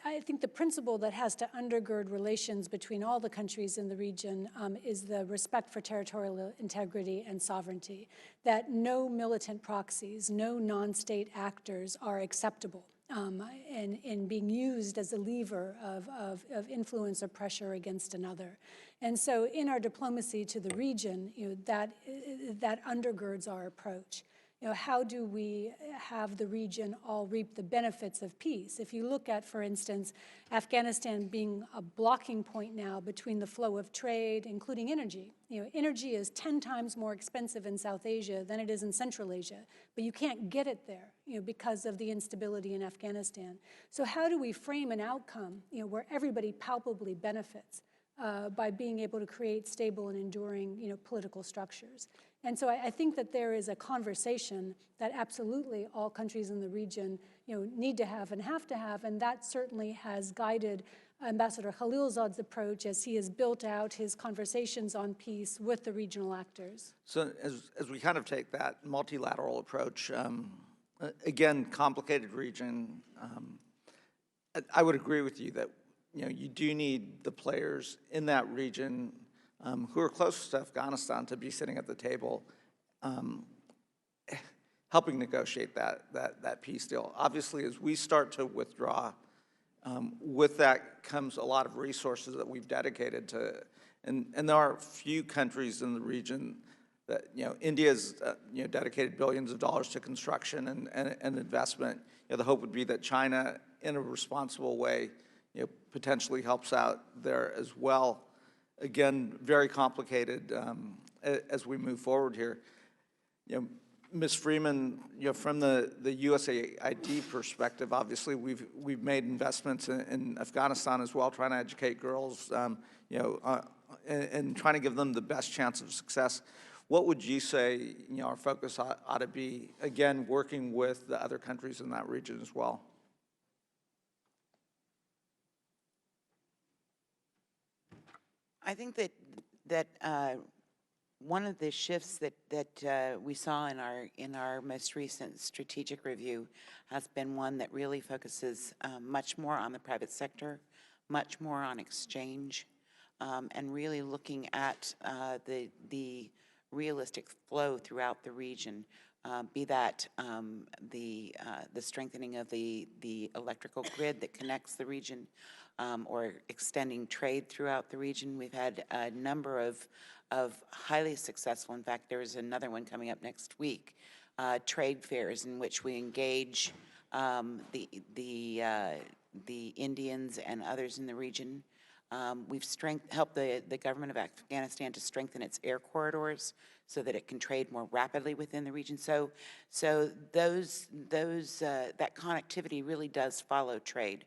I think the principle that has to undergird relations between all the countries in the region is the respect for territorial integrity and sovereignty, that no militant proxies, no non-state actors are acceptable and being used as a lever of influence or pressure against another. And so in our diplomacy to the region, that undergirds our approach. How do we have the region all reap the benefits of peace? If you look at, for instance, Afghanistan being a blocking point now between the flow of trade, including energy. Energy is 10 times more expensive in South Asia than it is in Central Asia, but you can't get it there, because of the instability in Afghanistan. So how do we frame an outcome, where everybody palpably benefits by being able to create stable and enduring, political structures? And so I think that there is a conversation that absolutely all countries in the region need to have, and that certainly has guided Ambassador Khaliilzad's approach as he has built out his conversations on peace with the regional actors. So as we kind of take that multilateral approach, again, complicated region, I would agree with you that you do need the players in that region who are closest to Afghanistan to be sitting at the table, helping negotiate that peace deal. Obviously, as we start to withdraw, with that comes a lot of resources that we've dedicated to, and there are few countries in the region that, India's dedicated billions of dollars to construction and investment. The hope would be that China, in a responsible way, potentially helps out there as well. Again, very complicated as we move forward here. Ms. Freeman, from the USAID perspective, obviously we've made investments in Afghanistan as well, trying to educate girls, and trying to give them the best chance of success. What would you say, our focus ought to be, again, working with the other countries in that region as well? I think that one of the shifts that we saw in our most recent strategic review has been one that really focuses much more on the private sector, much more on exchange, and really looking at the realistic flow throughout the region, be that the strengthening of the electrical grid that connects the region, or extending trade throughout the region. We've had a number of highly successful, in fact, there's another one coming up next week, trade fairs in which we engage the Indians and others in the region. We've helped the government of Afghanistan to strengthen its air corridors so that it can trade more rapidly within the region. So that connectivity really does follow trade.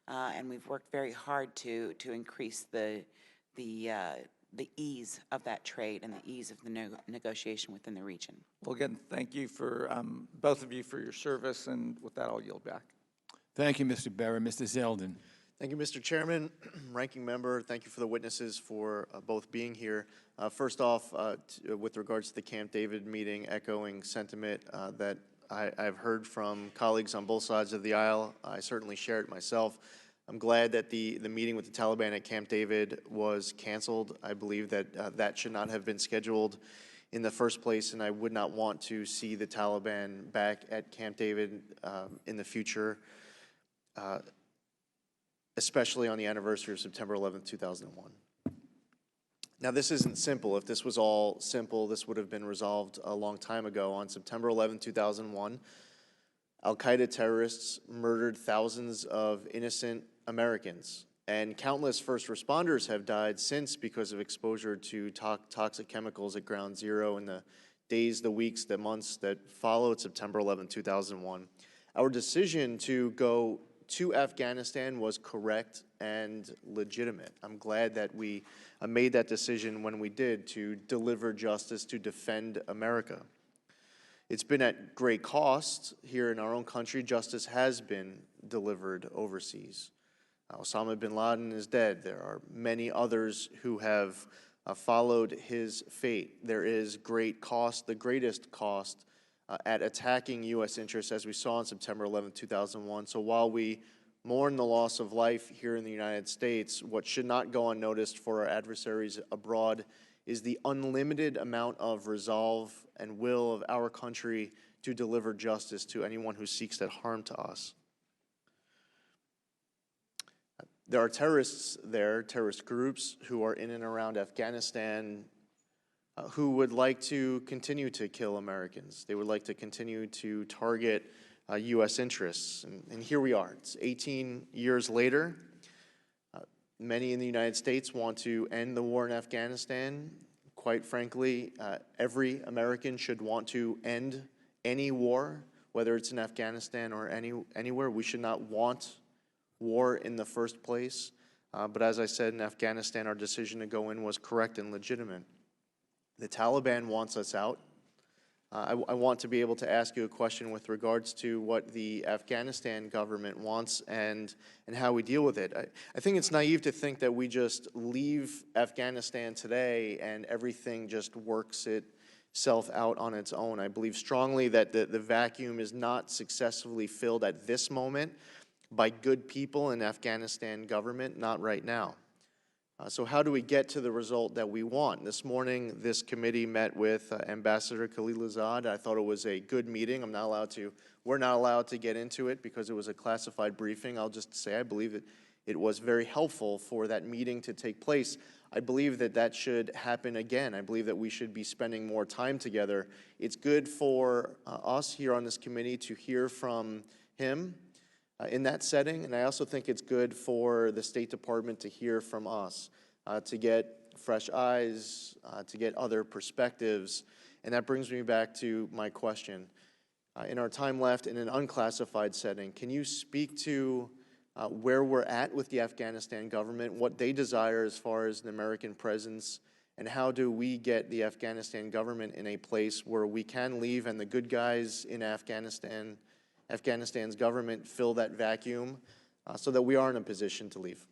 And we've worked very hard to increase the ease of that trade and the ease of the negotiation within the region. Well, again, thank you for both of you for your service, and with that, I'll yield back. Thank you, Mr. Barrett. Mr. Zeldin. Thank you, Mr. Chairman. Ranking member, thank you for the witnesses for both being here. First off, with regards to the Camp David meeting, echoing sentiment that I've heard from colleagues on both sides of the aisle. I certainly share it myself. I'm glad that the meeting with the Taliban at Camp David was canceled. I believe that that should not have been scheduled in the first place, and I would not want to see the Taliban back at Camp David in the future, especially on the anniversary of September 11th, 2001. Now, this isn't simple. If this was all simple, this would have been resolved a long time ago. On September 11, 2001, al-Qaeda terrorists murdered thousands of innocent Americans, and countless first responders have died since because of exposure to toxic chemicals at Ground Zero in the days, the weeks, the months that followed September 11, 2001. Our decision to go to Afghanistan was correct and legitimate. I'm glad that we made that decision when we did, to deliver justice, to defend America. It's been at great cost here in our own country. Justice has been delivered overseas. Osama bin Laden is dead. There are many others who have followed his fate. There is great cost, the greatest cost, at attacking U.S. interests, as we saw on September 11, 2001. So while we mourn the loss of life here in the United States, what should not go unnoticed for our adversaries abroad is the unlimited amount of resolve and will of our country to deliver justice to anyone who seeks that harm to us. There are terrorists there, terrorist groups, who are in and around Afghanistan who would like to continue to kill Americans. They would like to continue to target U.S. interests. And here we are. It's 18 years later. Many in the United States want to end the war in Afghanistan. Quite frankly, every American should want to end any war, whether it's in Afghanistan or anywhere. We should not want war in the first place. But as I said, in Afghanistan, our decision to go in was correct and legitimate. The Taliban wants us out. I want to be able to ask you a question with regards to what the Afghanistan government wants and how we deal with it. I think it's naive to think that we just leave Afghanistan today and everything just works itself out on its own. I believe strongly that the vacuum is not successfully filled at this moment by good people in Afghanistan government, not right now. So how do we get to the result that we want? This morning, this committee met with Ambassador Khaliilzad. I thought it was a good meeting. We're not allowed to get into it because it was a classified briefing. I'll just say I believe that it was very helpful for that meeting to take place. I believe that that should happen again. I believe that we should be spending more time together. It's good for us here on this committee to hear from him in that setting, and I also think it's good for the State Department to hear from us, to get fresh eyes, to get other perspectives. And that brings me back to my question. In our time left, in an unclassified setting, can you speak to where we're at with the Afghanistan government, what they desire as far as an American presence, and how do we get the Afghanistan government in a place where we can leave and the good guys in Afghanistan's government fill that vacuum so that we are in a position to leave?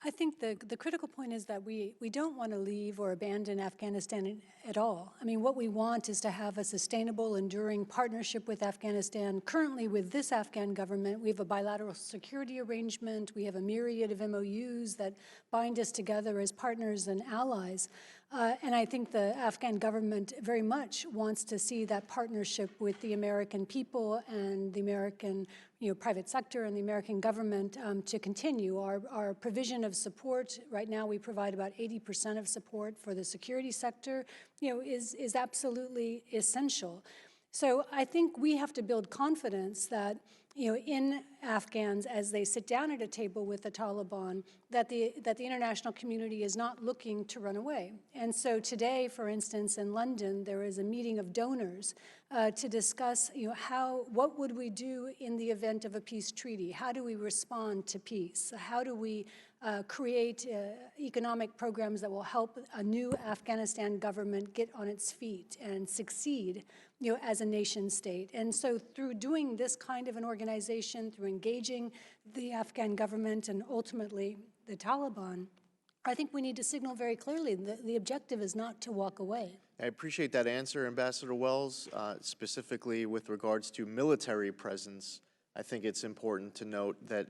I think the critical point is that we don't want to leave or abandon Afghanistan at all. I mean, what we want is to have a sustainable, enduring partnership with Afghanistan. Currently, with this Afghan government, we have a bilateral security arrangement. We have a myriad of MOUs that bind us together as partners and allies. And I think the Afghan government very much wants to see that partnership with the American people and the American private sector and the American government to continue. Our provision of support, right now we provide about 80% of support for the security sector, is absolutely essential. So I think we have to build confidence that in Afghans, as they sit down at a table with the Taliban, that the international community is not looking to run away. And so today, for instance, in London, there is a meeting of donors to discuss, what would we do in the event of a peace treaty? How do we respond to peace? How do we create economic programs that will help a new Afghanistan government get on its feet and succeed as a nation state. And so through doing this kind of an organization, through engaging the Afghan government and ultimately the Taliban, I think we need to signal very clearly that the objective is not to walk away. I appreciate that answer, Ambassador Wells. Specifically with regards to military presence, I think it's important to note that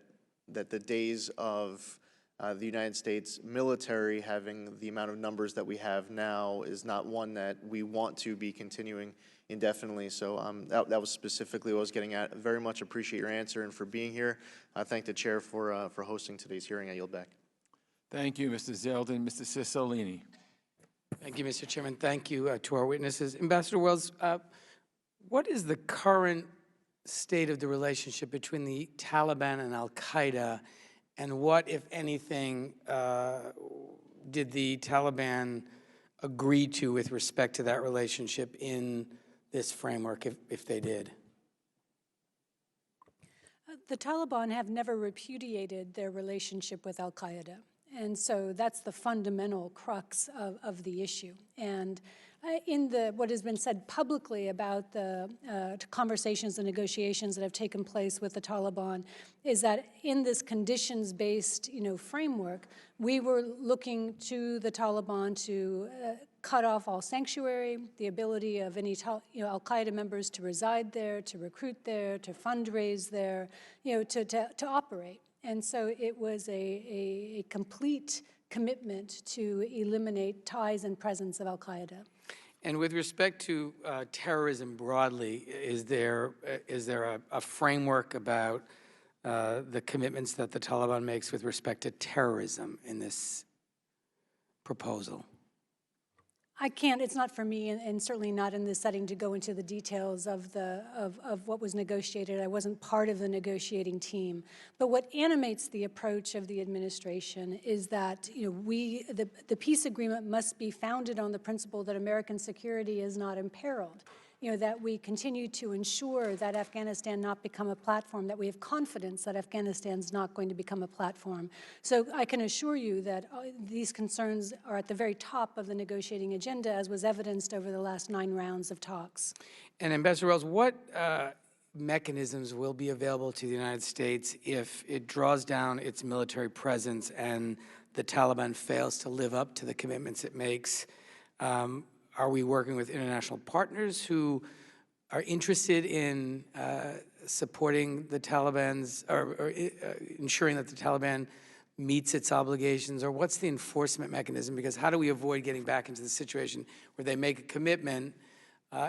the days of the United States military having the amount of numbers that we have now is not one that we want to be continuing indefinitely. So that was specifically what I was getting at. Very much appreciate your answer and for being here. I thank the chair for hosting today's hearing. I yield back. Thank you, Mr. Zeldin. Mr. Ciccolini. Thank you, Mr. Chairman. Thank you to our witnesses. Ambassador Wells, what is the current state of the relationship between the Taliban and al-Qaeda, and what, if anything, did the Taliban agree to with respect to that relationship in this framework, if they did? The Taliban have never repudiated their relationship with al-Qaeda. And so that's the fundamental crux of the issue. And in what has been said publicly about the conversations and negotiations that have taken place with the Taliban is that in this conditions-based, framework, we were looking to the Taliban to cut off all sanctuary, the ability of any al-Qaeda members to reside there, to recruit there, to fundraise there, to operate. And so it was a complete commitment to eliminate ties and presence of al-Qaeda. And with respect to terrorism broadly, is there a framework about the commitments that the Taliban makes with respect to terrorism in this proposal? I can't, it's not for me, and certainly not in this setting, to go into the details of what was negotiated. I wasn't part of the negotiating team. But what animates the approach of the administration is that the peace agreement must be founded on the principle that American security is not imperiled. That we continue to ensure that Afghanistan not become a platform, that we have confidence that Afghanistan's not going to become a platform. So I can assure you that these concerns are at the very top of the negotiating agenda, as was evidenced over the last 9 rounds of talks. And Ambassador Wells, what mechanisms will be available to the United States if it draws down its military presence and the Taliban fails to live up to the commitments it makes? Are we working with international partners who are interested in supporting the Taliban's, or ensuring that the Taliban meets its obligations? Or what's the enforcement mechanism? Because how do we avoid getting back into the situation where they make a commitment,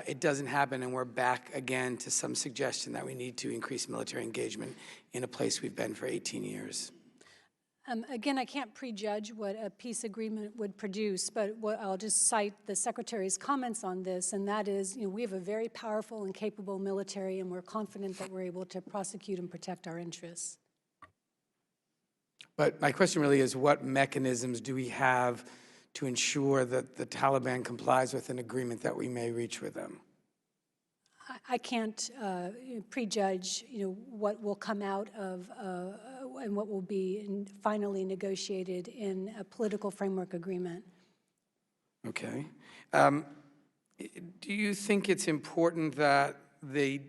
it doesn't happen, and we're back again to some suggestion that we need to increase military engagement in a place we've been for 18 years? Again, I can't prejudge what a peace agreement would produce, but I'll just cite the Secretary's comments on this, and that is, we have a very powerful and capable military, and we're confident that we're able to prosecute and protect our interests. But my question really is, what mechanisms do we have to ensure that the Taliban complies with an agreement that we may reach with them? I can't prejudge, what will come out of and what will be finally negotiated in a political framework agreement. Okay. Do you think it's important that the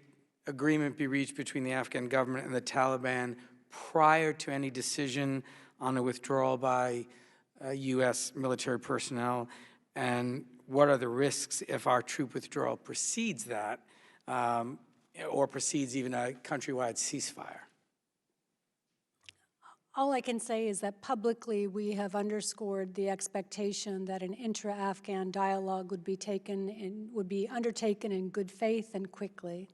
agreement be reached between the Afghan government and the Taliban prior to any decision on a withdrawal by U.S. military personnel? And what are the risks if our troop withdrawal precedes that, or precedes even a countrywide ceasefire? All I can say is that publicly we have underscored the expectation that an intra-Afghan dialogue would be undertaken in good faith and quickly.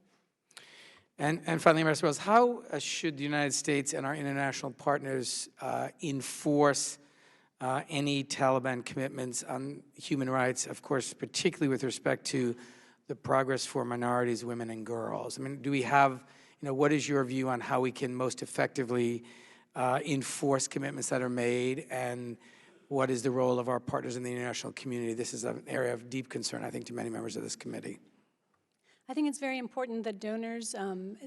And finally, Ambassador Wells, how should the United States and our international partners enforce any Taliban commitments on human rights, of course, particularly with respect to the progress for minorities, women, and girls? I mean, do we have, what is your view on how we can most effectively enforce commitments that are made, and what is the role of our partners in the international community? This is an area of deep concern, I think, to many members of this committee. I think it's very important that donors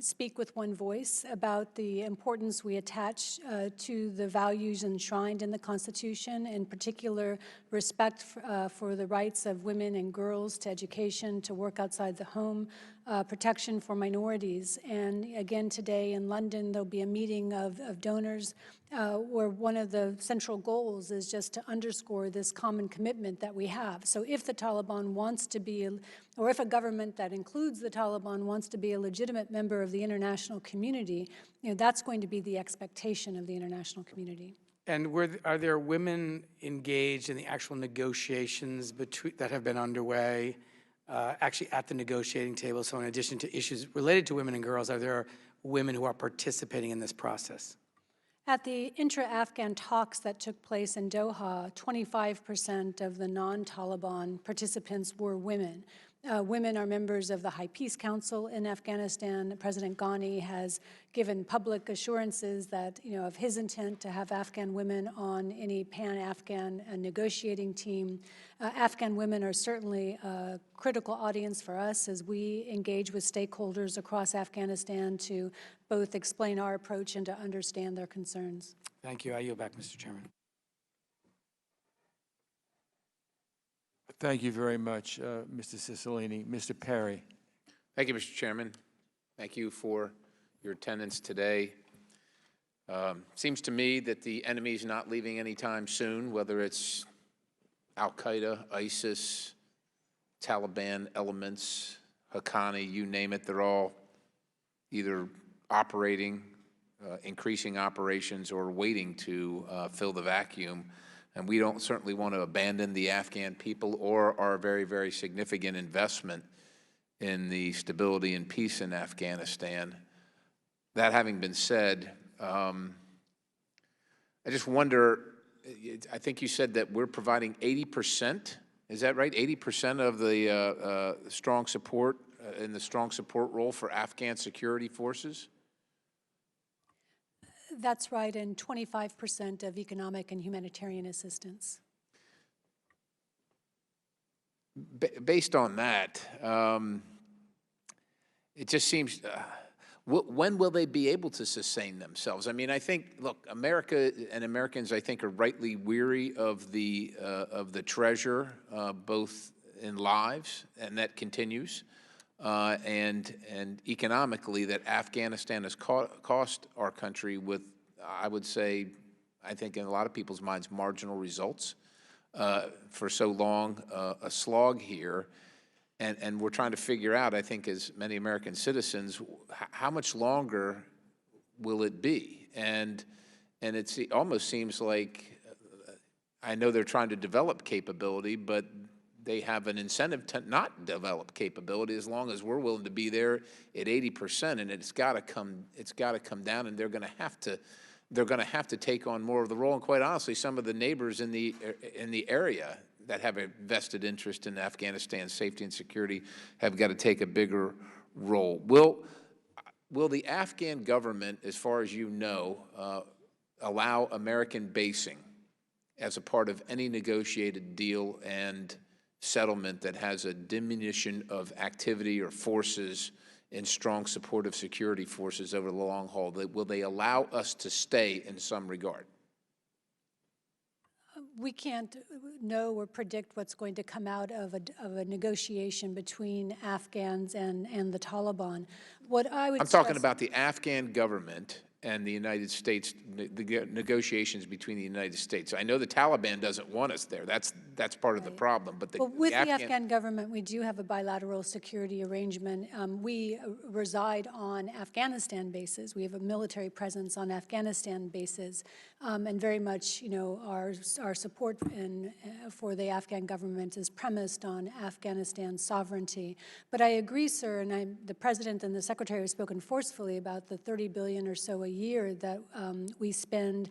speak with one voice about the importance we attach to the values enshrined in the Constitution, in particular respect for the rights of women and girls to education, to work outside the home, protection for minorities. And again, today in London, there'll be a meeting of donors where one of the central goals is just to underscore this common commitment that we have. So if the Taliban wants to be, or if a government that includes the Taliban wants to be a legitimate member of the international community, that's going to be the expectation of the international community. And are there women engaged in the actual negotiations that have been underway, actually at the negotiating table? So in addition to issues related to women and girls, are there women who are participating in this process? At the intra-Afghan talks that took place in Doha, 25% of the non-Taliban participants were women. Women are members of the High Peace Council in Afghanistan. President Ghani has given public assurances that, of his intent to have Afghan women on any pan-Afghan negotiating team. Afghan women are certainly a critical audience for us as we engage with stakeholders across Afghanistan to both explain our approach and to understand their concerns. Thank you. I yield back, Mr. Chairman. Thank you very much, Mr. Cicilline. Mr. Perry. Thank you, Mr. Chairman. Thank you for your attendance today. Seems to me that the enemy is not leaving anytime soon, whether it's Al-Qaeda, ISIS, Taliban elements, Haqqani, you name it, they're all either operating, increasing operations, or waiting to fill the vacuum. And we don't certainly want to abandon the Afghan people or our very, very significant investment in the stability and peace in Afghanistan. That having been said, I just wonder, I think you said that we're providing 80%, is that right? 80% of the strong support, in the strong support role for Afghan security forces? That's right, and 25% of economic and humanitarian assistance. Based on that, it just seems, when will they be able to sustain themselves? I mean, I think, look, America and Americans, I think, are rightly weary of the treasure, both in lives, and that continues, and economically, that Afghanistan has cost our country with, I would say, I think in a lot of people's minds, marginal results for so long, a slog here. And we're trying to figure out, I think, as many American citizens, how much longer will it be? And it almost seems like, I know they're trying to develop capability, but they have an incentive to not develop capability as long as we're willing to be there at 80%, and it's got to come down, and they're going to have to take on more of the role. And quite honestly, some of the neighbors in the area that have a vested interest in Afghanistan's safety and security have got to take a bigger role. Will the Afghan government, as far as you know, allow American basing as a part of any negotiated deal and settlement that has a diminution of activity or forces in strong support of security forces over the long haul? Will they allow us to stay in some regard? We can't know or predict what's going to come out of a negotiation between Afghans and the Taliban. What I would I'm talking about the Afghan government and the United States, the negotiations between the United States. I know the Taliban doesn't want us there. That's part of the problem. But with the Afghan government, we do have a bilateral security arrangement. We reside on Afghanistan bases. We have a military presence on Afghanistan bases, and very much, our support for the Afghan government is premised on Afghanistan sovereignty. But I agree, sir, and the President and the Secretary have spoken forcefully about the $30 billion or so a year that we spend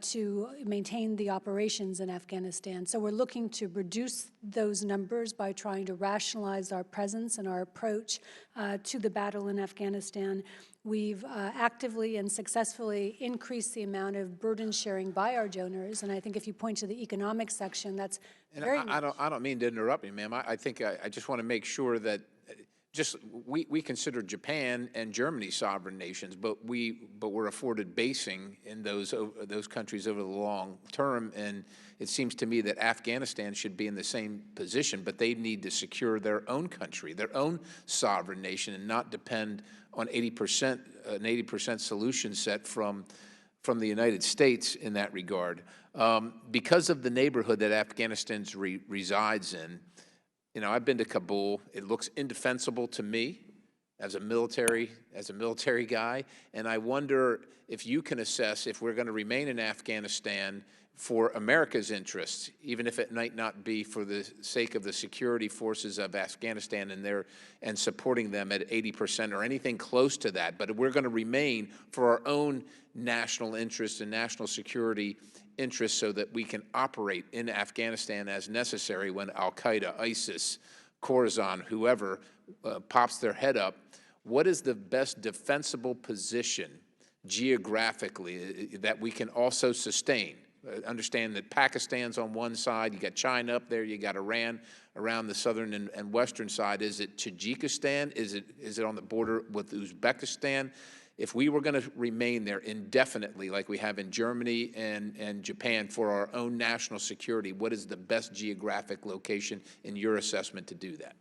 to maintain the operations in Afghanistan. So we're looking to reduce those numbers by trying to rationalize our presence and our approach to the battle in Afghanistan. We've actively and successfully increased the amount of burden sharing by our donors, and I think if you point to the economic section, that's very much. I don't mean to interrupt you, ma'am. I think I just want to make sure that just, we consider Japan and Germany sovereign nations, but we're afforded basing in those countries over the long term, and it seems to me that Afghanistan should be in the same position, but they need to secure their own country, their own sovereign nation, and not depend on 80%, an 80% solution set from the United States in that regard. Because of the neighborhood that Afghanistan resides in, you know, I've been to Kabul. It looks indefensible to me as a military guy, and I wonder if you can assess if we're going to remain in Afghanistan for America's interests, even if it might not be for the sake of the security forces of Afghanistan and supporting them at 80% or anything close to that, but we're going to remain for our own national interests and national security interests so that we can operate in Afghanistan as necessary when Al-Qaeda, ISIS, Khorasan, whoever pops their head up. What is the best defensible position geographically that we can also sustain? Understand that Pakistan's on one side, you got China up there, you got Iran around the southern and western side. Is it Tajikistan? Is it on the border with Uzbekistan? If we were going to remain there indefinitely, like we have in Germany and Japan, for our own national security, what is the best geographic location in your assessment to do that?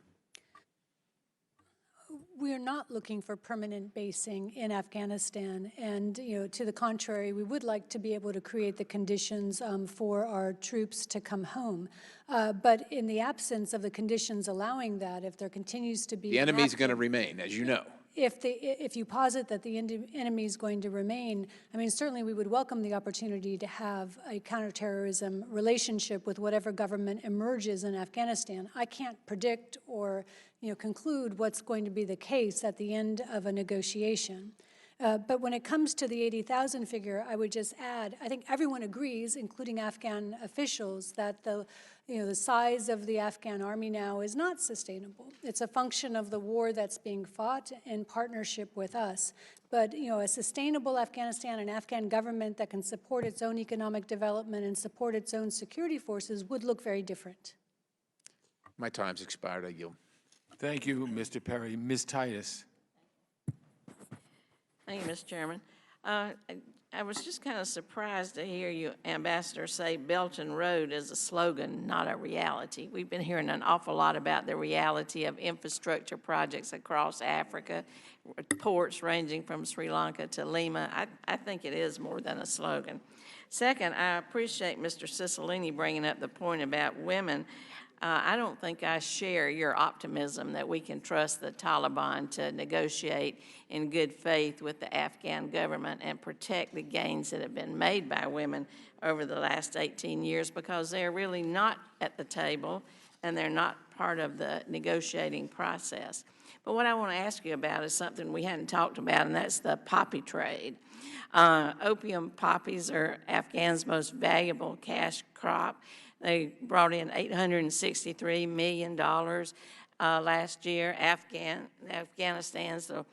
We're not looking for permanent basing in Afghanistan, and to the contrary, we would like to be able to create the conditions for our troops to come home. But in the absence of the conditions allowing that, if there continues to be the enemy's going to remain, as you know. If you posit that the enemy is going to remain, I mean, certainly we would welcome the opportunity to have a counterterrorism relationship with whatever government emerges in Afghanistan. I can't predict or conclude what's going to be the case at the end of a negotiation. But when it comes to the 80,000 figure, I would just add, I think everyone agrees, including Afghan officials, that the size of the Afghan army now is not sustainable. It's a function of the war that's being fought in partnership with us. But a sustainable Afghanistan, an Afghan government that can support its own economic development and support its own security forces would look very different. My time's expired. I yield. Thank you, Mr. Perry. Ms. Titus. Thank you, Mr. Chairman. I was just kind of surprised to hear you, Ambassador, say Belt and Road is a slogan, not a reality. We've been hearing an awful lot about the reality of infrastructure projects across Africa, ports ranging from Sri Lanka to Lima. I think it is more than a slogan. Second, I appreciate Mr. Cicilline bringing up the point about women. I don't think I share your optimism that we can trust the Taliban to negotiate in good faith with the Afghan government and protect the gains that have been made by women over the last 18 years, because they're really not at the table and they're not part of the negotiating process. But what I want to ask you about is something we hadn't talked about, and that's the poppy trade. Opium poppies are Afghan's most valuable cash crop. They brought in $863 million last year. Afghanistan's the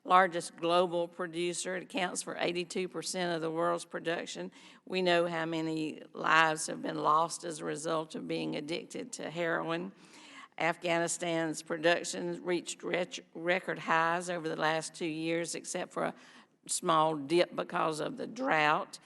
largest global producer. It accounts for 82% of the world's production. We know how many lives have been lost as a result of being addicted to heroin. Afghanistan's production reached record highs over the last 2 years, except for a small dip because of the drought.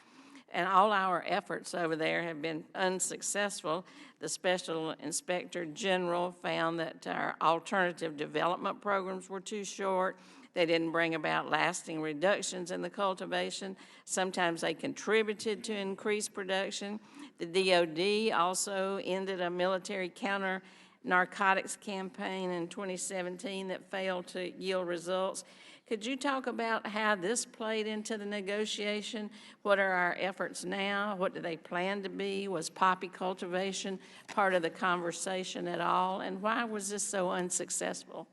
And all our efforts over there have been unsuccessful. The Special Inspector General found that our alternative development programs were too short. They didn't bring about lasting reductions in the cultivation. Sometimes they contributed to increased production. The DOD also ended a military counter-narcotics campaign in 2017 that failed to yield results. Could you talk about how this played into the negotiation? What are our efforts now? What do they plan to be? Was poppy cultivation part of the conversation at all? And why was this so unsuccessful?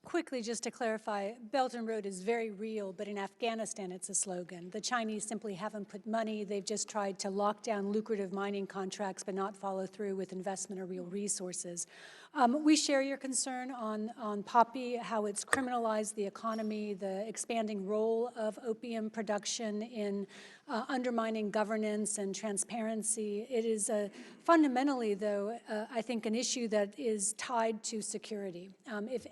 Quickly, just to clarify, Belt and Road is very real, but in Afghanistan it's a slogan. The Chinese simply haven't put money. They've just tried to lock down lucrative mining contracts but not follow through with investment or real resources. We share your concern on poppy, how it's criminalized the economy, the expanding role of opium production in undermining governance and transparency. It is fundamentally, though, I think an issue that is tied to security. If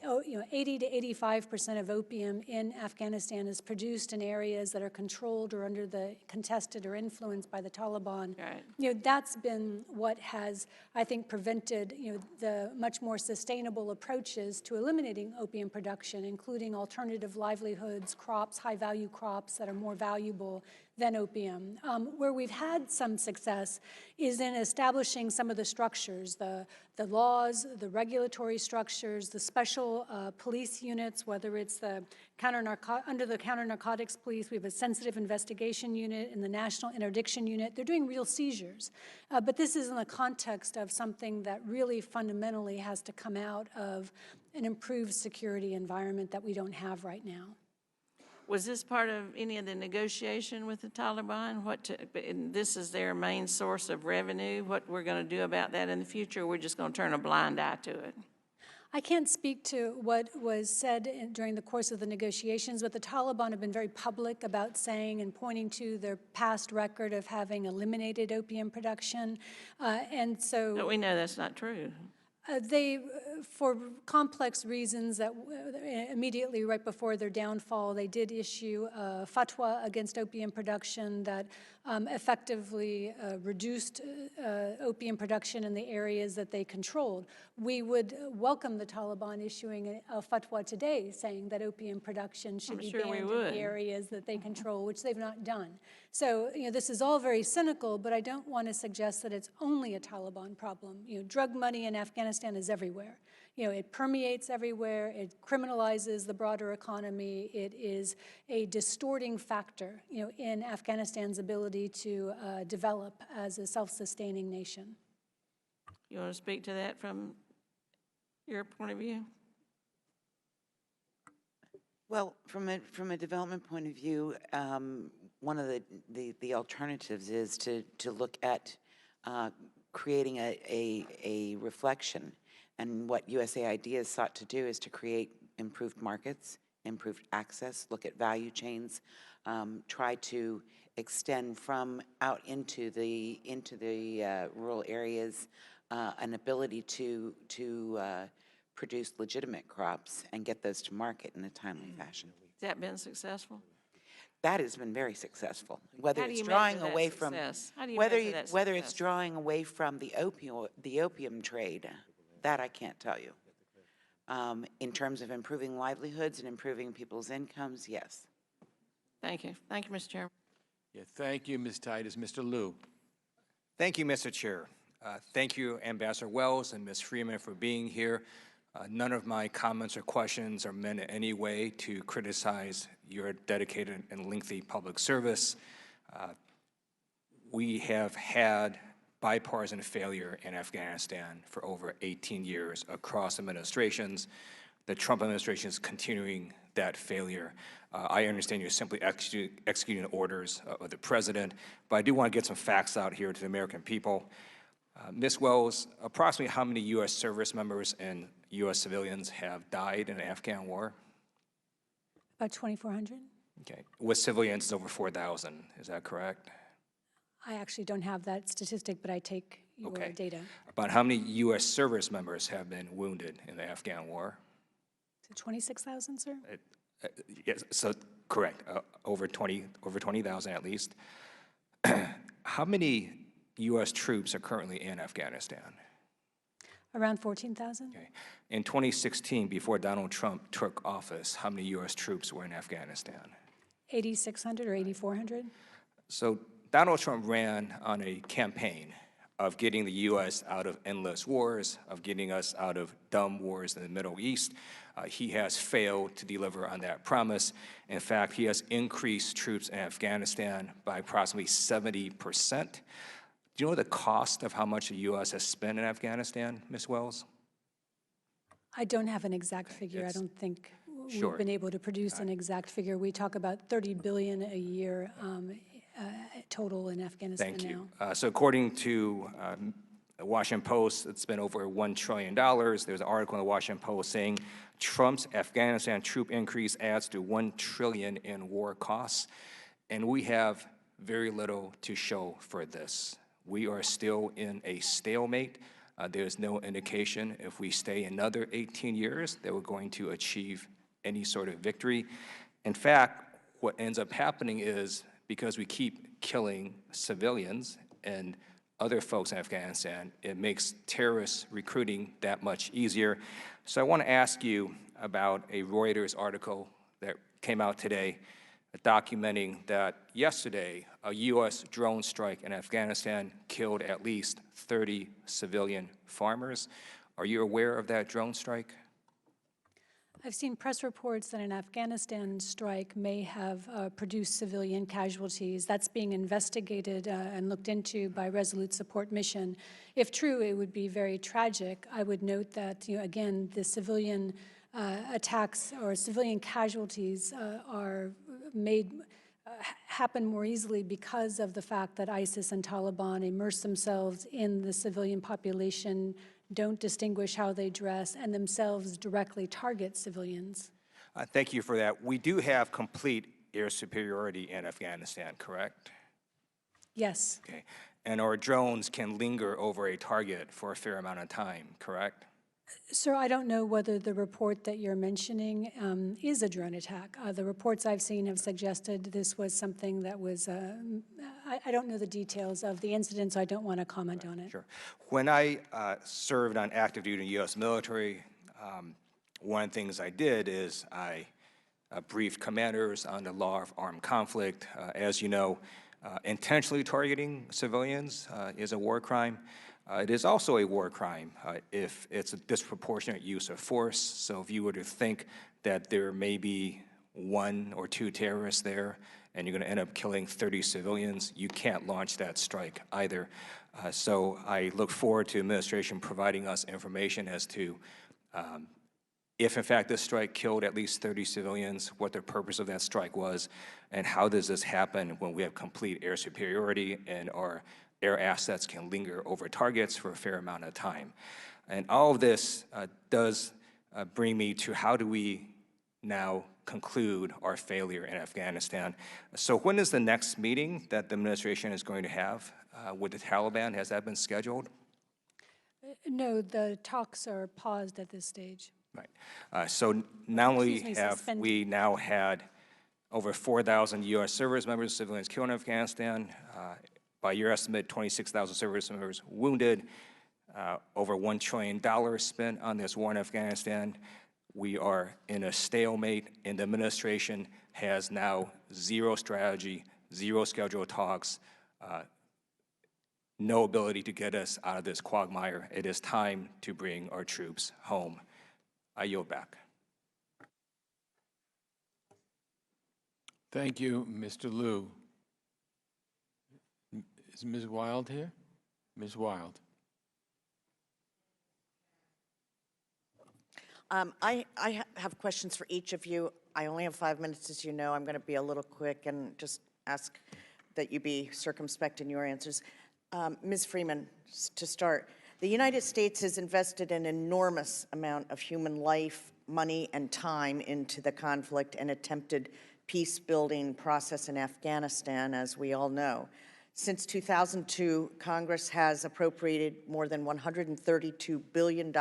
80 to 85% of opium in Afghanistan is produced in areas that are controlled or under the contested or influenced by the Taliban, right. That's been what has, I think, prevented the much more sustainable approaches to eliminating opium production, including alternative livelihoods, crops, high-value crops that are more valuable than opium. Where we've had some success is in establishing some of the structures, the laws, the regulatory structures, the special police units, whether it's the under the counter-narcotics police, we have a sensitive investigation unit and the National Interdiction Unit. They're doing real seizures. But this is in the context of something that really fundamentally has to come out of an improved security environment that we don't have right now. Was this part of any of the negotiation with the Taliban? And this is their main source of revenue? What we're going to do about that in the future, or we're just going to turn a blind eye to it? I can't speak to what was said during the course of the negotiations, but the Taliban have been very public about saying and pointing to their past record of having eliminated opium production. And so... But we know that's not true. They, for complex reasons that immediately right before their downfall, they did issue a fatwa against opium production that effectively reduced opium production in the areas that they controlled. We would welcome the Taliban issuing a fatwa today saying that opium production should be banned in the areas that they control, which they've not done. So, this is all very cynical, but I don't want to suggest that it's only a Taliban problem. Drug money in Afghanistan is everywhere. It permeates everywhere. It criminalizes the broader economy. It is a distorting factor, in Afghanistan's ability to develop as a self-sustaining nation. You want to speak to that from your point of view? Well, from a development point of view, one of the alternatives is to look at creating a reflection. And what USAID has sought to do is to create improved markets, improved access, look at value chains, try to extend from out into the rural areas an ability to produce legitimate crops and get those to market in a timely fashion. Has that been successful? That has been very successful. Whether it's drawing away from whether it's drawing away from the opium trade, that I can't tell you. In terms of improving livelihoods and improving people's incomes, yes. Thank you. Thank you, Mr. Chairman. Yeah, thank you, Ms. Titus. Mr. Liu. Thank you, Mr. Chair. Thank you, Ambassador Wells and Ms. Freeman, for being here. None of my comments or questions are meant in any way to criticize your dedicated and lengthy public service. We have had bipartisan failure in Afghanistan for over 18 years across administrations. The Trump administration is continuing that failure. I understand you're simply executing the orders of the president, but I do want to get some facts out here to the American people. Ms. Wells, approximately how many U.S. service members and U.S. civilians have died in the Afghan war? About 2,400. Okay. With civilians, it's over 4,000. Is that correct? I actually don't have that statistic, but I take your data. About how many U.S. service members have been wounded in the Afghan war? Is it 26,000, sir? Yes, so correct. Over 20,000 at least. How many U.S. troops are currently in Afghanistan? Around 14,000. Okay. In 2016, before Donald Trump took office, how many U.S. troops were in Afghanistan? 8,600 or 8,400. So Donald Trump ran on a campaign of getting the U.S. out of endless wars, of getting us out of dumb wars in the Middle East. He has failed to deliver on that promise. In fact, he has increased troops in Afghanistan by approximately 70%. Do you know the cost of how much the U.S. has spent in Afghanistan, Ms. Wells? I don't have an exact figure. I don't think we've been able to produce an exact figure. We talk about $30 billion a year total in Afghanistan now. Thank you. So according to the Washington Post, it's been over $1 trillion. There's an article in the Washington Post saying Trump's Afghanistan troop increase adds to $1 trillion in war costs, and we have very little to show for this. We are still in a stalemate. There's no indication if we stay another 18 years that we're going to achieve any sort of victory. In fact, what ends up happening is because we keep killing civilians and other folks in Afghanistan, it makes terrorist recruiting that much easier. So I want to ask you about a Reuters article that came out today documenting that yesterday a U.S. drone strike in Afghanistan killed at least 30 civilian farmers. Are you aware of that drone strike? I've seen press reports that an Afghanistan strike may have produced civilian casualties. That's being investigated and looked into by Resolute Support Mission. If true, it would be very tragic. I would note that, again, the civilian attacks or civilian casualties are made happen more easily because of the fact that ISIS and Taliban immerse themselves in the civilian population, don't distinguish how they dress, and themselves directly target civilians. Thank you for that. We do have complete air superiority in Afghanistan, correct? Yes. Okay. And our drones can linger over a target for a fair amount of time, correct? Sir, I don't know whether the report that you're mentioning is a drone attack. The reports I've seen have suggested this was something that was, I don't know the details of the incident, so I don't want to comment on it. Sure. When I served on active duty in the U.S. military, one of the things I did is I briefed commanders on the law of armed conflict. As you know, intentionally targeting civilians is a war crime. It is also a war crime if it's a disproportionate use of force. So if you were to think that there may be 1 or 2 terrorists there and you're going to end up killing 30 civilians, you can't launch that strike either. So I look forward to administration providing us information as to if in fact this strike killed at least 30 civilians, what the purpose of that strike was, and how does this happen when we have complete air superiority and our air assets can linger over targets for a fair amount of time. And all of this does bring me to how do we now conclude our failure in Afghanistan. So when is the next meeting that the administration is going to have with the Taliban? Has that been scheduled? No, the talks are paused at this stage. Right. So not only have we now had over 4,000 U.S. service members, civilians killed in Afghanistan, by your estimate, 26,000 service members wounded, over $1 trillion spent on this war in Afghanistan. We are in a stalemate, and the administration has now zero strategy, zero scheduled talks, no ability to get us out of this quagmire. It is time to bring our troops home. I yield back. Thank you, Mr. Liu. Is Ms. Wild here? Ms. Wild. I have questions for each of you. I only have 5 minutes, as you know. I'm going to be a little quick and just ask that you be circumspect in your answers. Ms. Freeman, to start, the United States has invested an enormous amount of human life, money, and time into the conflict and attempted peace-building process in Afghanistan, as we all know. Since 2002, Congress has appropriated more than $132 billion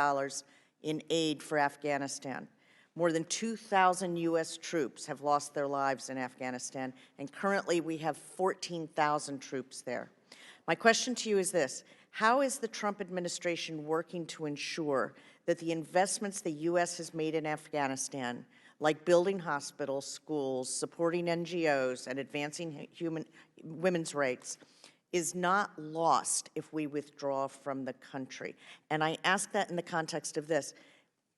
in aid for Afghanistan. More than 2,000 U.S. troops have lost their lives in Afghanistan, and currently we have 14,000 troops there. My question to you is this: how is the Trump administration working to ensure that the investments the U.S. has made in Afghanistan, like building hospitals, schools, supporting NGOs, and advancing women's rights, is not lost if we withdraw from the country? And I ask that in the context of this,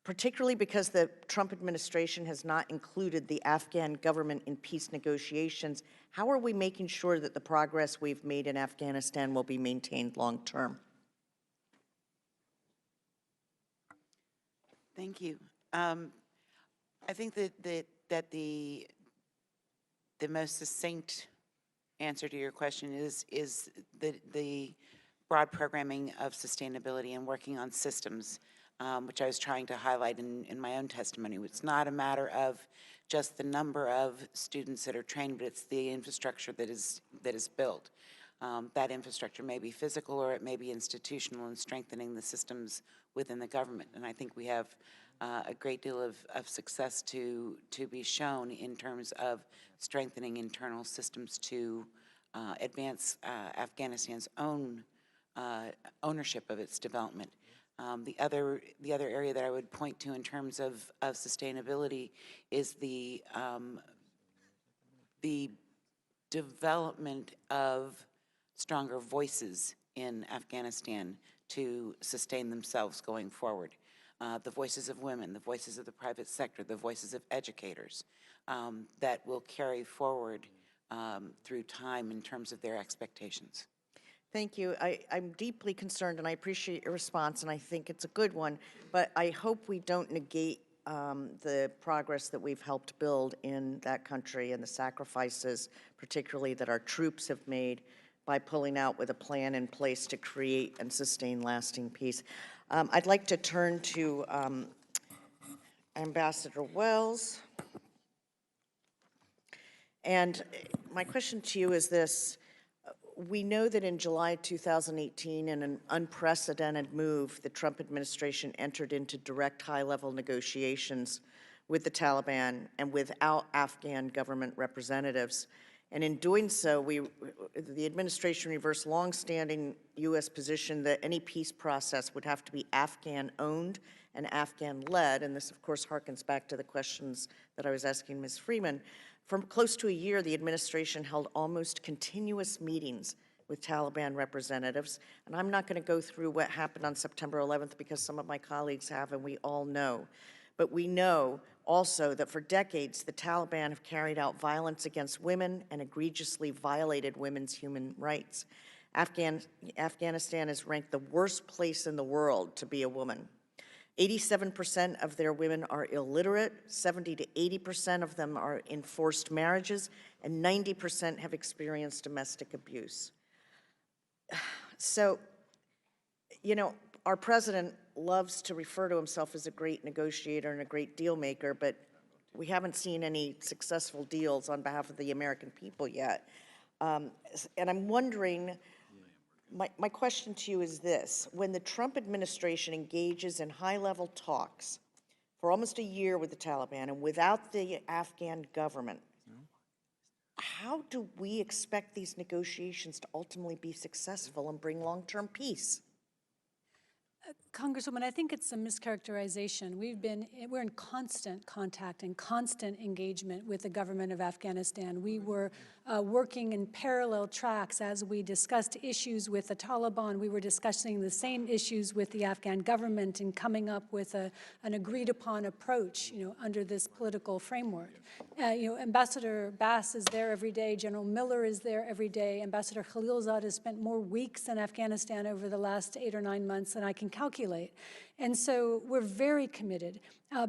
particularly because the Trump administration has not included the Afghan government in peace negotiations. How are we making sure that the progress we've made in Afghanistan will be maintained long term? Thank you. I think that the most succinct answer to your question is the broad programming of sustainability and working on systems, which I was trying to highlight in my own testimony. It's not a matter of just the number of students that are trained, but it's the infrastructure that is built. That infrastructure may be physical or it may be institutional in strengthening the systems within the government. And I think we have a great deal of success to be shown in terms of strengthening internal systems to advance Afghanistan's own ownership of its development. The other area that I would point to in terms of sustainability is the development of stronger voices in Afghanistan to sustain themselves going forward. The voices of women, the voices of the private sector, the voices of educators that will carry forward through time in terms of their expectations. Thank you. I'm deeply concerned, and I appreciate your response, and I think it's a good one, but I hope we don't negate the progress that we've helped build in that country and the sacrifices, particularly that our troops have made by pulling out with a plan in place to create and sustain lasting peace. I'd like to turn to Ambassador Wells. And my question to you is this. We know that in July 2018, in an unprecedented move, the Trump administration entered into direct high-level negotiations with the Taliban and without Afghan government representatives. And in doing so, the administration reversed longstanding U.S. position that any peace process would have to be Afghan-owned and Afghan-led. And this, of course, harkens back to the questions that I was asking Ms. Freeman. For close to a year, the administration held almost continuous meetings with Taliban representatives. And I'm not going to go through what happened on September 11th because some of my colleagues have, and we all know. But we know also that for decades, the Taliban have carried out violence against women and egregiously violated women's human rights. Afghanistan is ranked the worst place in the world to be a woman. 87% of their women are illiterate, 70 to 80% of them are in forced marriages, and 90% have experienced domestic abuse. So, you know, our president loves to refer to himself as a great negotiator and a great deal maker, but we haven't seen any successful deals on behalf of the American people yet. And I'm wondering, my question to you is this. When the Trump administration engages in high-level talks for almost a year with the Taliban and without the Afghan government, how do we expect these negotiations to ultimately be successful and bring long-term peace? Congresswoman, I think it's a mischaracterization. We're in constant contact and constant engagement with the government of Afghanistan. We were working in parallel tracks as we discussed issues with the Taliban. We were discussing the same issues with the Afghan government and coming up with an agreed-upon approach, under this political framework. Ambassador Bass is there every day. General Miller is there every day. Ambassador Khaleelzad has spent more weeks in Afghanistan over the last 8 or 9 months than I can calculate. And so we're very committed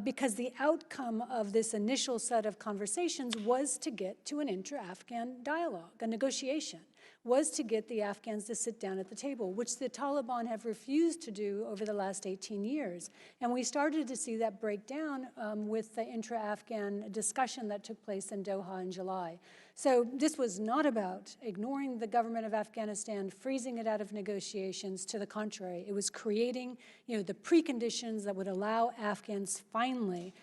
because the outcome of this initial set of conversations was to get to an intra-Afghan dialogue, a negotiation, was to get the Afghans to sit down at the table, which the Taliban have refused to do over the last 18 years. And we started to see that break down with the intra-Afghan discussion that took place in Doha in July. So this was not about ignoring the government of Afghanistan, freezing it out of negotiations. To the contrary, it was creating, the preconditions that would allow Afghans finally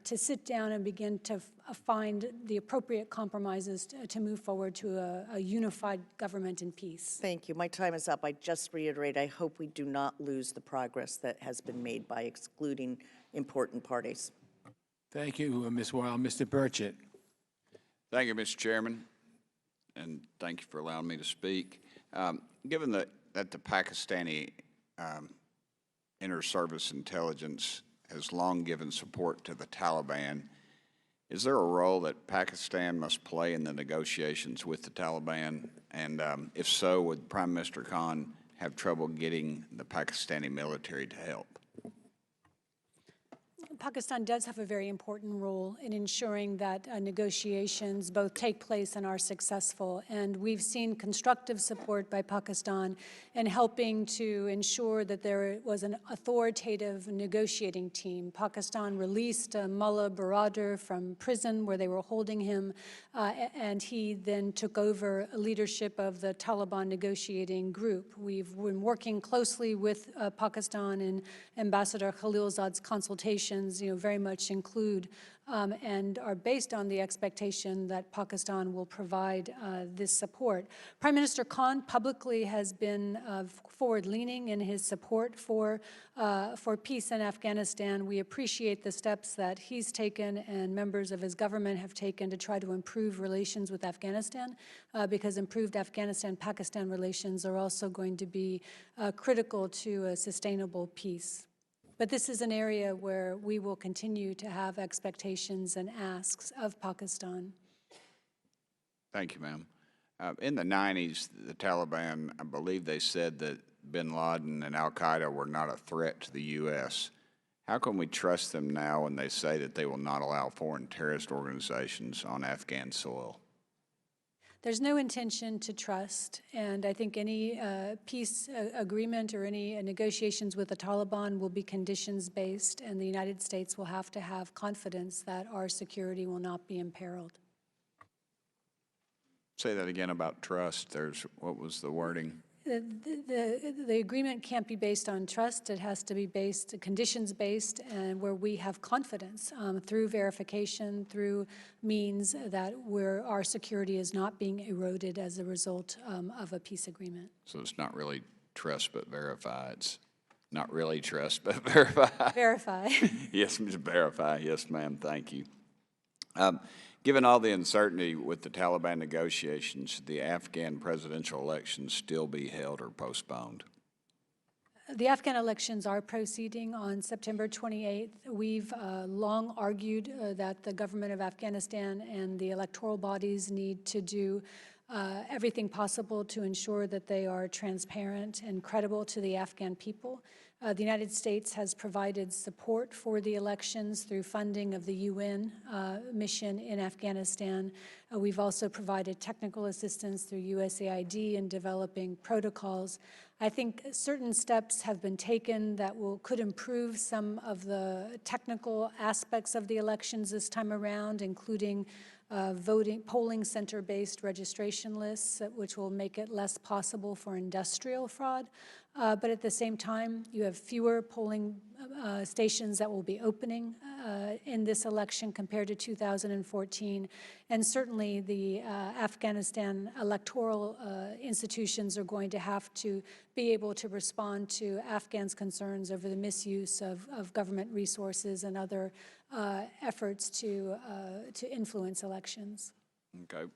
to sit down and begin to find the appropriate compromises to move forward to a unified government in peace. Thank you. My time is up. I just reiterate, I hope we do not lose the progress that has been made by excluding important parties. Thank you, Ms. Weil. Mr. Burchett. Thank you, Mr. Chairman, and thank you for allowing me to speak. Given that the Pakistani inter-service intelligence has long given support to the Taliban, is there a role that Pakistan must play in the negotiations with the Taliban? And if so, would Prime Minister Khan have trouble getting the Pakistani military to help? Pakistan does have a very important role in ensuring that negotiations both take place and are successful. And we've seen constructive support by Pakistan in helping to ensure that there was an authoritative negotiating team. Pakistan released Mullah Baradar from prison where they were holding him, and he then took over leadership of the Taliban negotiating group. We've been working closely with Pakistan, and Ambassador Khalilzad's consultations, very much include and are based on the expectation that Pakistan will provide this support. Prime Minister Khan publicly has been forward-leaning in his support for peace in Afghanistan. We appreciate the steps that he's taken and members of his government have taken to try to improve relations with Afghanistan, because improved Afghanistan-Pakistan relations are also going to be critical to a sustainable peace. But this is an area where we will continue to have expectations and asks of Pakistan. Thank you, ma'am. In the 90s, the Taliban, I believe they said that bin Laden and al-Qaeda were not a threat to the U.S. How can we trust them now when they say that they will not allow foreign terrorist organizations on Afghan soil? There's no intention to trust, and I think any peace agreement or any negotiations with the Taliban will be conditions-based, and the United States will have to have confidence that our security will not be imperiled. Say that again about trust. What was the wording? The agreement can't be based on trust. It has to be conditions-based, and where we have confidence through verification, through means that our security is not being eroded as a result of a peace agreement. So it's not really trust but verify. It's not really trust but verify. Verify. Yes, Ms. Verify. Yes, ma'am. Thank you. Given all the uncertainty with the Taliban negotiations, should the Afghan presidential elections still be held or postponed? The Afghan elections are proceeding on September 28th. We've long argued that the government of Afghanistan and the electoral bodies need to do everything possible to ensure that they are transparent and credible to the Afghan people. The United States has provided support for the elections through funding of the UN mission in Afghanistan. We've also provided technical assistance through USAID in developing protocols. I think certain steps have been taken that could improve some of the technical aspects of the elections this time around, including polling center-based registration lists, which will make it less possible for industrial fraud. But at the same time, you have fewer polling stations that will be opening in this election compared to 2014. And certainly the Afghanistan electoral institutions are going to have to be able to respond to Afghans' concerns over the misuse of government resources and other efforts to influence elections. Okay.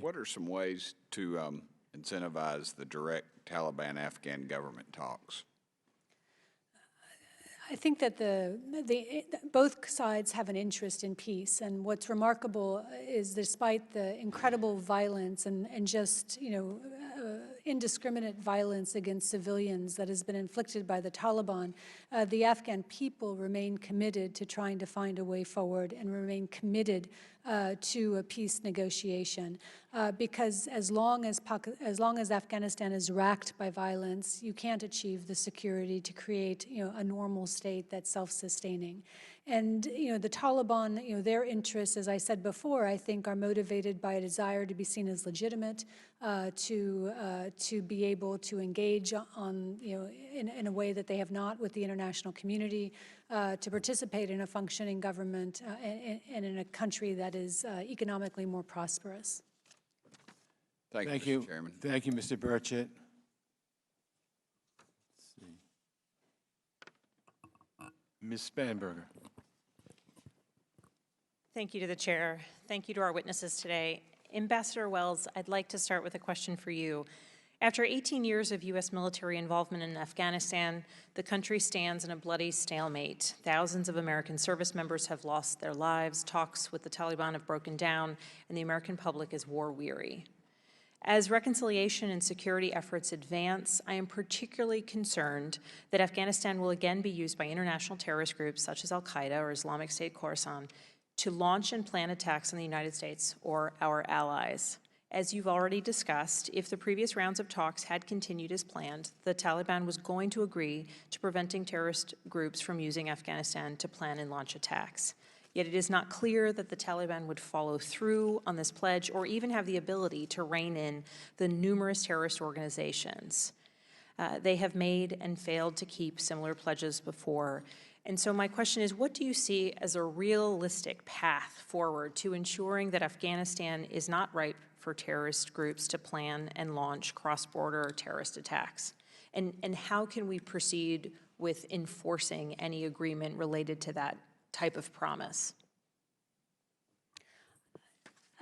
What are some ways to incentivize the direct Taliban-Afghan government talks? I think that both sides have an interest in peace, and what's remarkable is despite the incredible violence and just, indiscriminate violence against civilians that has been inflicted by the Taliban, the Afghan people remain committed to trying to find a way forward and remain committed to a peace negotiation. Because as long as Afghanistan is racked by violence, you can't achieve the security to create, a normal state that's self-sustaining. And, the Taliban, their interests, as I said before, I think are motivated by a desire to be seen as legitimate, to be able to engage on, in a way that they have not with the international community, to participate in a functioning government and in a country that is economically more prosperous. Thank you, Mr. Chairman. Thank you, Mr. Burchett. Ms. Spanberger. Thank you to the chair. Thank you to our witnesses today. Ambassador Welles, I'd like to start with a question for you. After 18 years of U.S. military involvement in Afghanistan, the country stands in a bloody stalemate. Thousands of American service members have lost their lives, talks with the Taliban have broken down, and the American public is war-weary. As reconciliation and security efforts advance, I am particularly concerned that Afghanistan will again be used by international terrorist groups such as Al-Qaeda or Islamic State Khorasan to launch and plan attacks on the United States or our allies. As you've already discussed, if the previous rounds of talks had continued as planned, the Taliban was going to agree to preventing terrorist groups from using Afghanistan to plan and launch attacks. Yet it is not clear that the Taliban would follow through on this pledge or even have the ability to rein in the numerous terrorist organizations. They have made and failed to keep similar pledges before. And so my question is, what do you see as a realistic path forward to ensuring that Afghanistan is not ripe for terrorist groups to plan and launch cross-border terrorist attacks? And how can we proceed with enforcing any agreement related to that type of promise?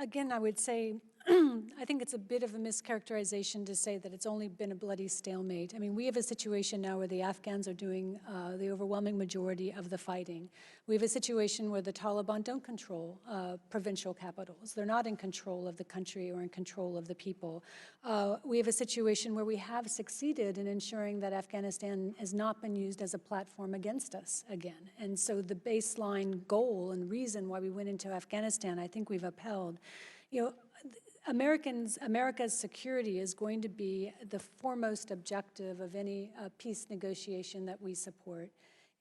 Again, I would say, I think it's a bit of a mischaracterization to say that it's only been a bloody stalemate. I mean, we have a situation now where the Afghans are doing the overwhelming majority of the fighting. We have a situation where the Taliban don't control provincial capitals. They're not in control of the country or in control of the people. We have a situation where we have succeeded in ensuring that Afghanistan has not been used as a platform against us again. And so the baseline goal and reason why we went into Afghanistan, I think we've upheld. You know, America's security is going to be the foremost objective of any peace negotiation that we support.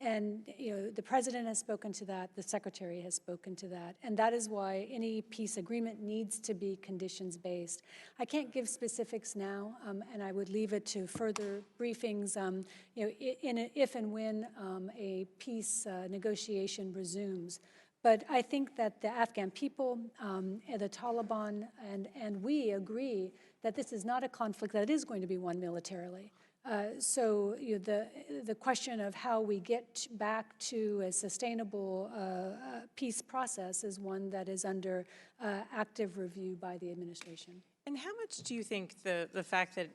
And you know, the President has spoken to that, the Secretary has spoken to that, and that is why any peace agreement needs to be conditions-based. I can't give specifics now, and I would leave it to further briefings, you know, if and when a peace negotiation resumes. But I think that the Afghan people, the Taliban, and we agree that this is not a conflict that is going to be won militarily. So you know, the question of how we get back to a sustainable peace process is one that is under active review by the administration. And how much do you think the fact that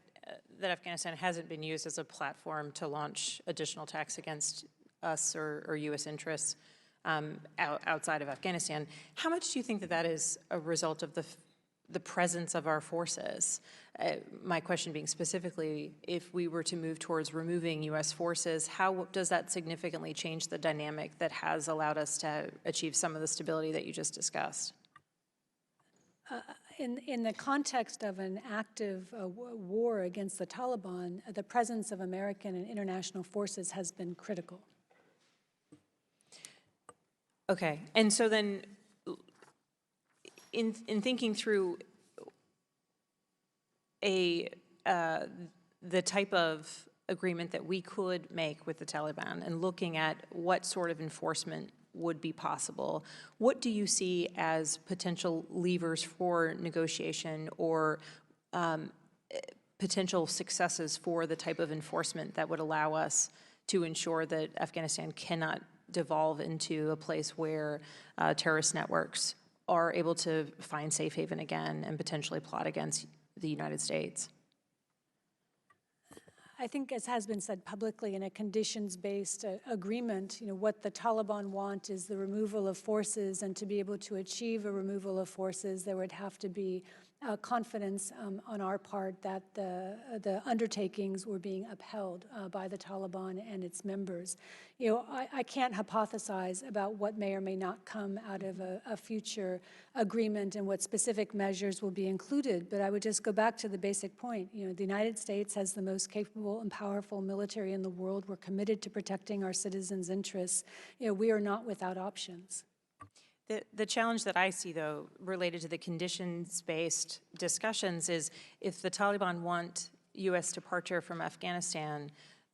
Afghanistan hasn't been used as a platform to launch additional attacks against us or U.S. interests outside of Afghanistan, how much do you think that is a result of the presence of our forces? My question being specifically, if we were to move towards removing U.S. forces, how does that significantly change the dynamic that has allowed us to achieve some of the stability that you just discussed? In the context of an active war against the Taliban, the presence of American and international forces has been critical. Okay, and so then in thinking through the type of agreement that we could make with the Taliban and looking at what sort of enforcement would be possible, what do you see as potential levers for negotiation or potential successes for the type of enforcement that would allow us to ensure that Afghanistan cannot devolve into a place where terrorist networks are able to find safe haven again and potentially plot against the United States? I think, as has been said publicly, in a conditions-based agreement, you know, what the Taliban want is the removal of forces, and to be able to achieve a removal of forces, there would have to be confidence on our part that the undertakings were being upheld by the Taliban and its members. You know, I can't hypothesize about what may or may not come out of a future agreement and what specific measures will be included, but I would just go back to the basic point. You know, the United States has the most capable and powerful military in the world. We're committed to protecting our citizens' interests. You know, we are not without options. The challenge that I see, though, related to the conditions-based discussions is if the Taliban want U.S. departure from Afghanistan,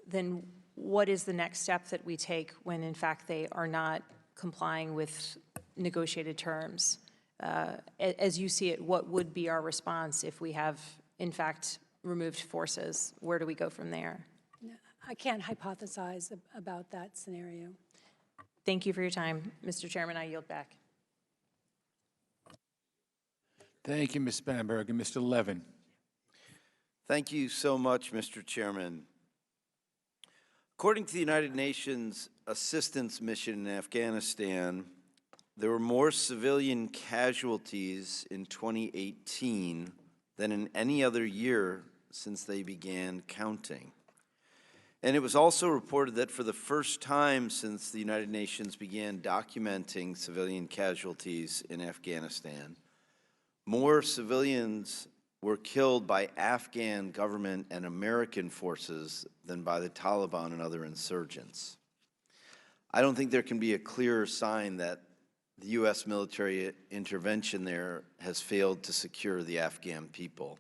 then what is the next step that we take when, in fact, they are not complying with negotiated terms? As you see it, what would be our response if we have, in fact, removed forces? Where do we go from there? I can't hypothesize about that scenario. Thank you for your time. Mr. Chairman, I yield back. Thank you, Ms. Spanberg. And Mr. Levin. Thank you so much, Mr. Chairman. According to the United Nations Assistance Mission in Afghanistan, there were more civilian casualties in 2018 than in any other year since they began counting. And it was also reported that for the first time since the United Nations began documenting civilian casualties in Afghanistan, more civilians were killed by Afghan government and American forces than by the Taliban and other insurgents. I don't think there can be a clearer sign that the U.S. military intervention there has failed to secure the Afghan people.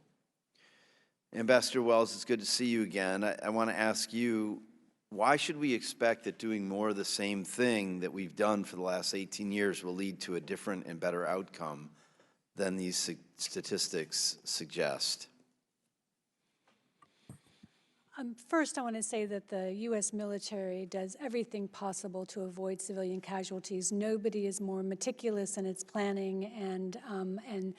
Ambassador Wells, it's good to see you again. I want to ask you, why should we expect that doing more of the same thing that we've done for the last 18 years will lead to a different and better outcome than these statistics suggest? First, I want to say that the U.S. military does everything possible to avoid civilian casualties. Nobody is more meticulous in its planning and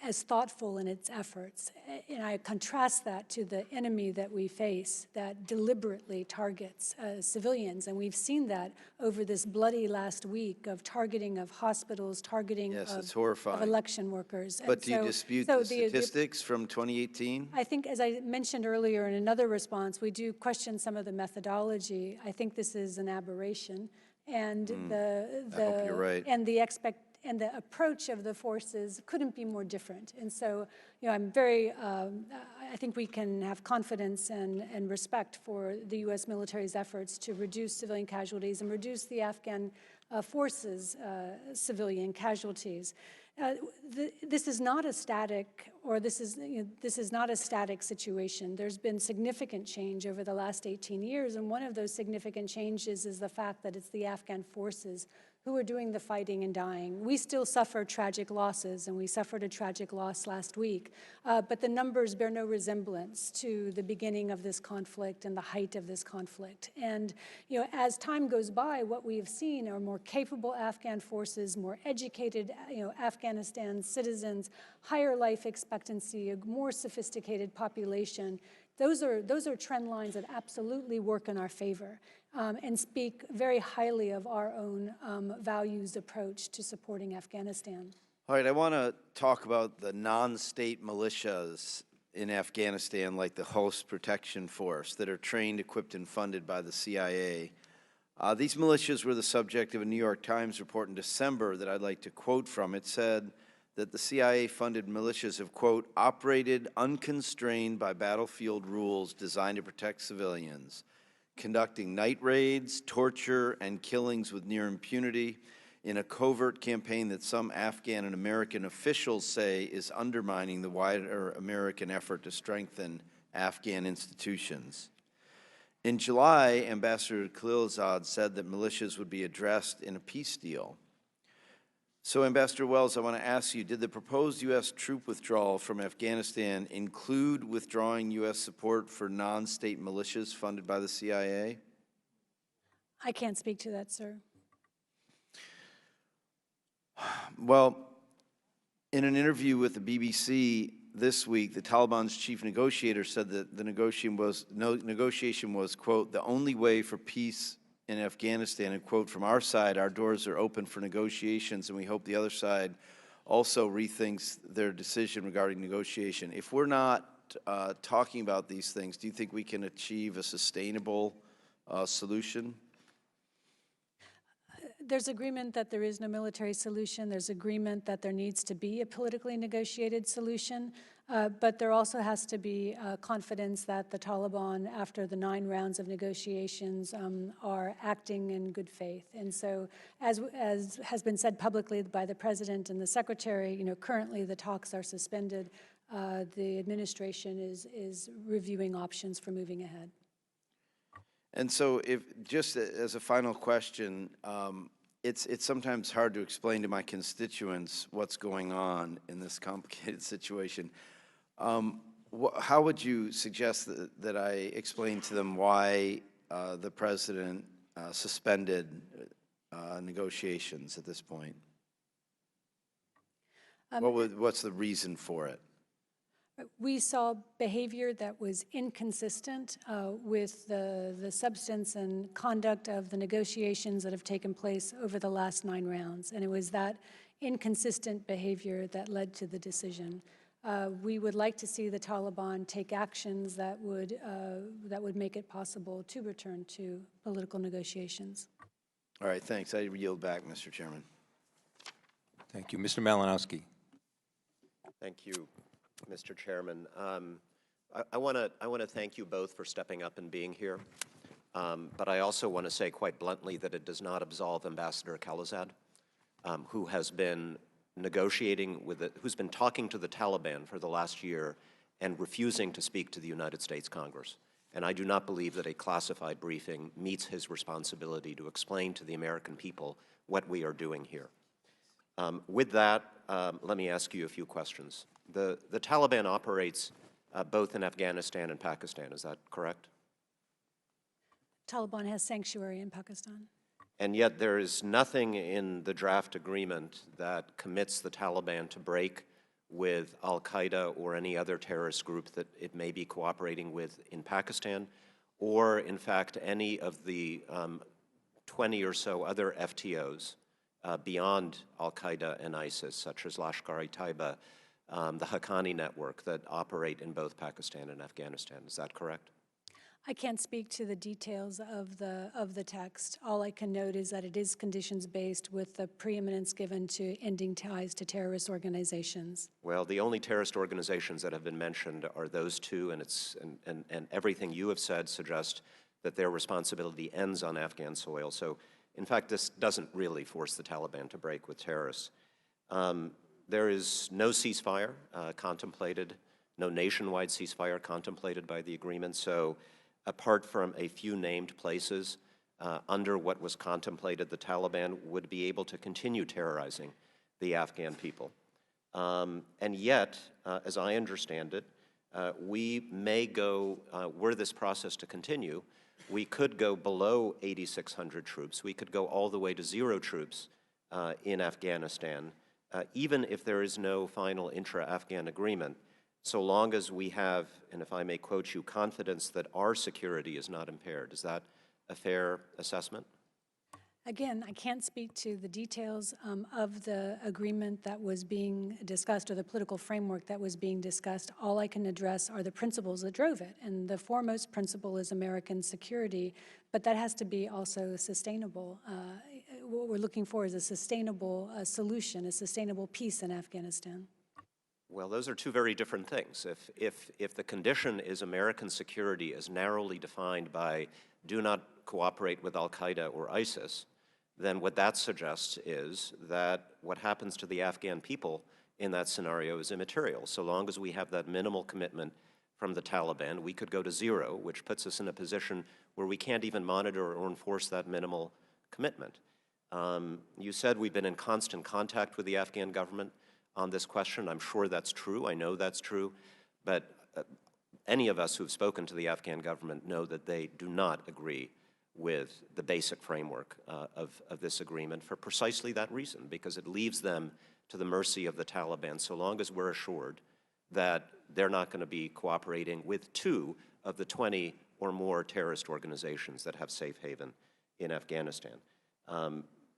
as thoughtful in its efforts. And I contrast that to the enemy that we face that deliberately targets civilians. And we've seen that over this bloody last week of targeting of hospitals, targeting of election workers. But do you dispute the statistics from 2018? I think, as I mentioned earlier in another response, we do question some of the methodology. I think this is an aberration. And I hope you're right. And the approach of the forces couldn't be more different. And so, you know, I'm very, I think we can have confidence and respect for the U.S. military's efforts to reduce civilian casualties and reduce the Afghan forces' civilian casualties. This is not a static, or this is not a static situation. There's been significant change over the last 18 years, and one of those significant changes is the fact that it's the Afghan forces who are doing the fighting and dying. We still suffer tragic losses, and we suffered a tragic loss last week, but the numbers bear no resemblance to the beginning of this conflict and the height of this conflict. And you know, as time goes by, what we have seen are more capable Afghan forces, more educated, Afghanistan citizens, higher life expectancy, a more sophisticated population. Those are trend lines that absolutely work in our favor and speak very highly of our own values approach to supporting Afghanistan. All right, I want to talk about the non-state militias in Afghanistan, like the Host Protection Force, that are trained, equipped, and funded by the CIA. These militias were the subject of a New York Times report in December that I'd like to quote from. It said that the CIA-funded militias have, quote, operated unconstrained by battlefield rules designed to protect civilians, conducting night raids, torture, and killings with near impunity in a covert campaign that some Afghan and American officials say is undermining the wider American effort to strengthen Afghan institutions. In July, Ambassador Khaliilzad said that militias would be addressed in a peace deal. So, Ambassador Wells, I want to ask you, did the proposed U.S. troop withdrawal from Afghanistan include withdrawing U.S. support for non-state militias funded by the CIA? I can't speak to that, sir. Well, in an interview with the BBC this week, the Taliban's chief negotiator said that the negotiation was, quote, the only way for peace in Afghanistan, and quote, from our side, our doors are open for negotiations, and we hope the other side also rethinks their decision regarding negotiation. If we're not talking about these things, do you think we can achieve a sustainable solution? There's agreement that there is no military solution. There's agreement that there needs to be a politically negotiated solution. But there also has to be confidence that the Taliban, after the 9 rounds of negotiations, are acting in good faith. And so, as has been said publicly by the President and the Secretary, currently the talks are suspended. The administration is reviewing options for moving ahead. And so, if just as a final question, it's sometimes hard to explain to my constituents what's going on in this complicated situation. How would you suggest that I explain to them why the President suspended negotiations at this point? What's the reason for it? We saw behavior that was inconsistent with the substance and conduct of the negotiations that have taken place over the last 9 rounds. And it was that inconsistent behavior that led to the decision. We would like to see the Taliban take actions that would make it possible to return to political negotiations. All right, thanks. I yield back, Mr. Chairman. Thank you. Mr. Malinowski. Thank you, Mr. Chairman. I want to thank you both for stepping up and being here. But I also want to say quite bluntly that it does not absolve Ambassador Khalizad, who has been negotiating with who's been talking to the Taliban for the last year and refusing to speak to the United States Congress. And I do not believe that a classified briefing meets his responsibility to explain to the American people what we are doing here. With that, let me ask you a few questions. The Taliban operates both in Afghanistan and Pakistan, is that correct? Taliban has sanctuary in Pakistan. And yet there is nothing in the draft agreement that commits the Taliban to break with al-Qaeda or any other terrorist group that it may be cooperating with in Pakistan, or in fact any of the 20 or so other FTOs beyond al-Qaeda and ISIS, such as Lashkar-e-Taiba, the Haqqani network that operate in both Pakistan and Afghanistan. Is that correct? I can't speak to the details of the text. All I can note is that it is conditions-based with the preeminence given to ending ties to terrorist organizations. Well, the only terrorist organizations that have been mentioned are those two, and everything you have said suggests that their responsibility ends on Afghan soil. So, in fact, this doesn't really force the Taliban to break with terrorists. There is no ceasefire contemplated, no nationwide ceasefire contemplated by the agreement. So, apart from a few named places under what was contemplated, the Taliban would be able to continue terrorizing the Afghan people. And yet, as I understand it, we may go, were this process to continue, we could go below 8,600 troops. We could go all the way to 0 troops in Afghanistan, even if there is no final intra-Afghan agreement, so long as we have, and if I may quote you, confidence that our security is not impaired. Is that a fair assessment? Again, I can't speak to the details of the agreement that was being discussed or the political framework that was being discussed. All I can address are the principles that drove it. And the foremost principle is American security, but that has to be also sustainable. What we're looking for is a sustainable solution, a sustainable peace in Afghanistan. Well, those are two very different things. If the condition is American security as narrowly defined by do not cooperate with al-Qaeda or ISIS, then what that suggests is that what happens to the Afghan people in that scenario is immaterial. So long as we have that minimal commitment from the Taliban, we could go to 0, which puts us in a position where we can't even monitor or enforce that minimal commitment. You said we've been in constant contact with the Afghan government on this question. I'm sure that's true. I know that's true. But any of us who've spoken to the Afghan government know that they do not agree with the basic framework of this agreement for precisely that reason, because it leaves them to the mercy of the Taliban so long as we're assured that they're not going to be cooperating with 2 of the 20 or more terrorist organizations that have safe haven in Afghanistan.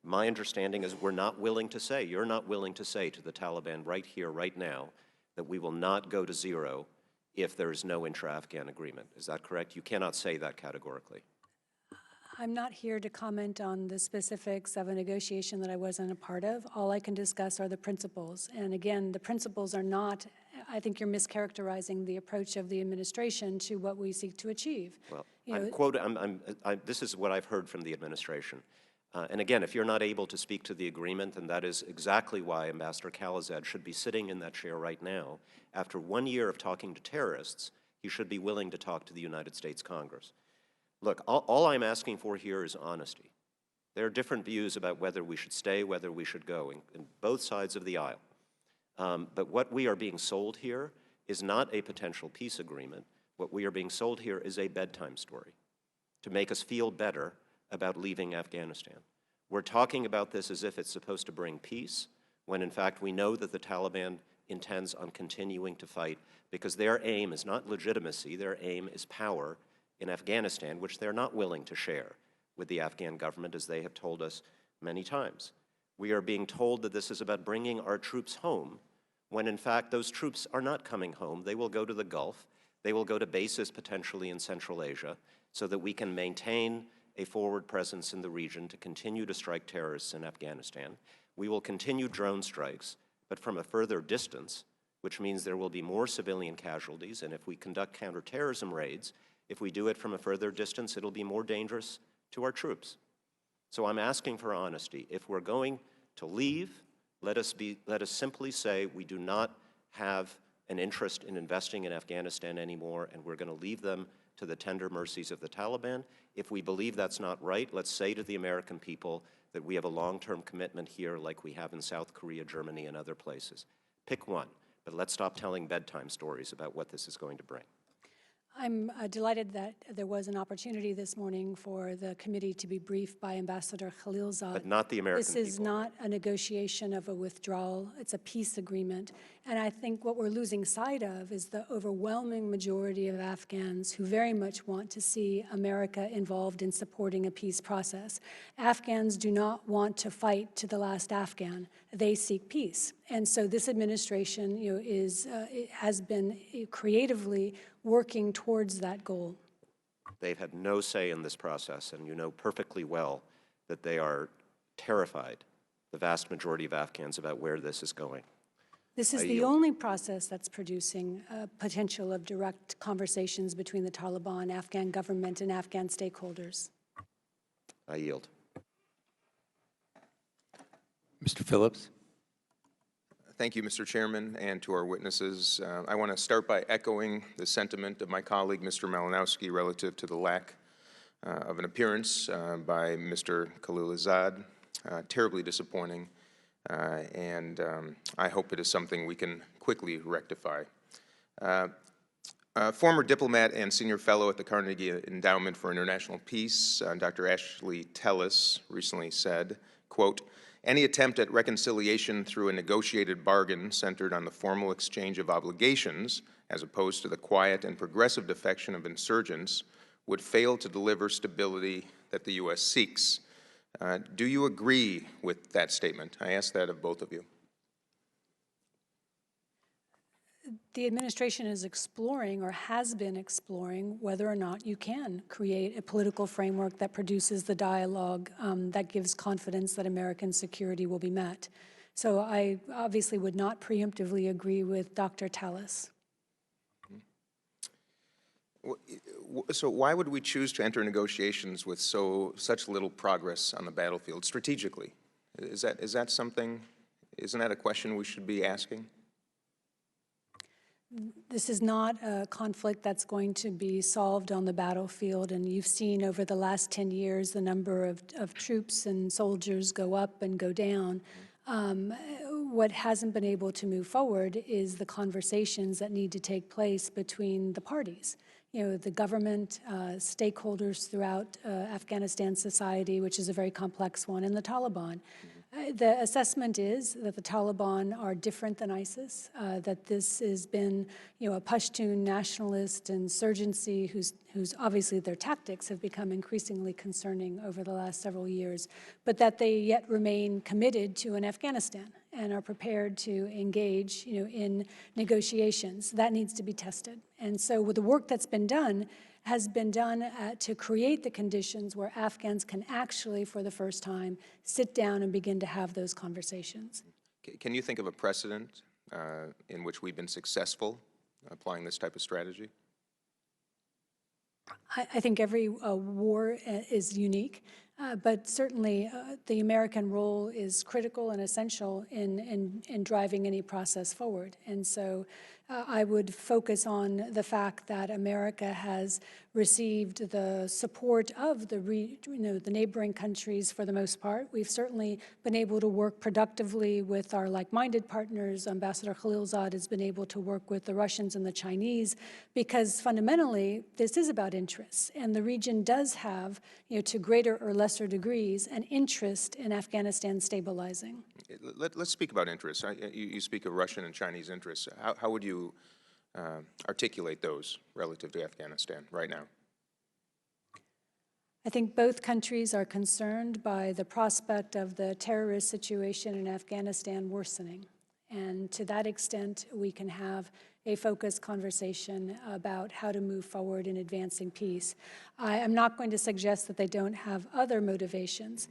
My understanding is we're not willing to say, you're not willing to say to the Taliban right here, right now, that we will not go to 0 if there is no intra-Afghan agreement. Is that correct? You cannot say that categorically. I'm not here to comment on the specifics of a negotiation that I wasn't a part of. All I can discuss are the principles. And again, the principles are not, I think you're mischaracterizing the approach of the administration to what we seek to achieve. Well, this is what I've heard from the administration. And again, if you're not able to speak to the agreement, then that is exactly why Ambassador Khalizad should be sitting in that chair right now. After 1 year of talking to terrorists, he should be willing to talk to the United States Congress. Look, all I'm asking for here is honesty. There are different views about whether we should stay, whether we should go, in both sides of the aisle. But what we are being sold here is not a potential peace agreement. What we are being sold here is a bedtime story to make us feel better about leaving Afghanistan. We're talking about this as if it's supposed to bring peace, when in fact we know that the Taliban intends on continuing to fight because their aim is not legitimacy, their aim is power in Afghanistan, which they're not willing to share with the Afghan government, as they have told us many times. We are being told that this is about bringing our troops home, when in fact those troops are not coming home. They will go to the Gulf. They will go to bases potentially in Central Asia so that we can maintain a forward presence in the region to continue to strike terrorists in Afghanistan. We will continue drone strikes, but from a further distance, which means there will be more civilian casualties, and if we conduct counterterrorism raids, if we do it from a further distance, it'll be more dangerous to our troops. So I'm asking for honesty. If we're going to leave, let us simply say we do not have an interest in investing in Afghanistan anymore, and we're going to leave them to the tender mercies of the Taliban. If we believe that's not right, let's say to the American people that we have a long-term commitment here like we have in South Korea, Germany, and other places. Pick one, but let's stop telling bedtime stories about what this is going to bring. I'm delighted that there was an opportunity this morning for the committee to be briefed by Ambassador Khaleelzad. But not the American people. This is not a negotiation of a withdrawal. It's a peace agreement. And I think what we're losing sight of is the overwhelming majority of Afghans who very much want to see America involved in supporting a peace process. Afghans do not want to fight to the last Afghan. They seek peace. And so this administration, has been creatively working towards that goal. They've had no say in this process, and you know perfectly well that they are terrified, the vast majority of Afghans, about where this is going. This is the only process that's producing potential of direct conversations between the Taliban, Afghan government, and Afghan stakeholders. I yield. Mr. Phillips. Thank you, Mr. Chairman, and to our witnesses. I want to start by echoing the sentiment of my colleague, Mr. Malinowski, relative to the lack of an appearance by Mr. Khaleelzad. Terribly disappointing, and I hope it is something we can quickly rectify. Former diplomat and senior fellow at the Carnegie Endowment for International Peace, Dr. Ashley Tellis, recently said, quote, "Any attempt at reconciliation through a negotiated bargain centered on the formal exchange of obligations, as opposed to the quiet and progressive defection of insurgents, would fail to deliver stability that the U.S. seeks." Do you agree with that statement? I ask that of both of you. The administration is exploring, or has been exploring, whether or not you can create a political framework that produces the dialogue that gives confidence that American security will be met. So I obviously would not preemptively agree with Dr. Tellis. So why would we choose to enter negotiations with such little progress on the battlefield strategically? Is that something, isn't that a question we should be asking? This is not a conflict that's going to be solved on the battlefield, and you've seen over the last 10 years the number of troops and soldiers go up and go down. What hasn't been able to move forward is the conversations that need to take place between the parties. The government, stakeholders throughout Afghanistan society, which is a very complex one, and the Taliban. The assessment is that the Taliban are different than ISIS, that this has been, a Pashtun nationalist insurgency whose obviously their tactics have become increasingly concerning over the last several years, but that they yet remain committed to an Afghanistan and are prepared to engage, in negotiations. That needs to be tested. And so with the work that's been done has been done to create the conditions where Afghans can actually, for the first time, sit down and begin to have those conversations. Can you think of a precedent in which we've been successful applying this type of strategy? I think every war is unique, but certainly the American role is critical and essential in driving any process forward. And so I would focus on the fact that America has received the support of the neighboring countries for the most part. We've certainly been able to work productively with our like-minded partners. Ambassador Khaleelzad has been able to work with the Russians and the Chinese because fundamentally this is about interests, and the region does have, to greater or lesser degrees, an interest in Afghanistan stabilizing. Let's speak about interests. You speak of Russian and Chinese interests. How would you articulate those relative to Afghanistan right now? I think both countries are concerned by the prospect of the terrorist situation in Afghanistan worsening. And to that extent, we can have a focused conversation about how to move forward in advancing peace. I am not going to suggest that they don't have other motivations,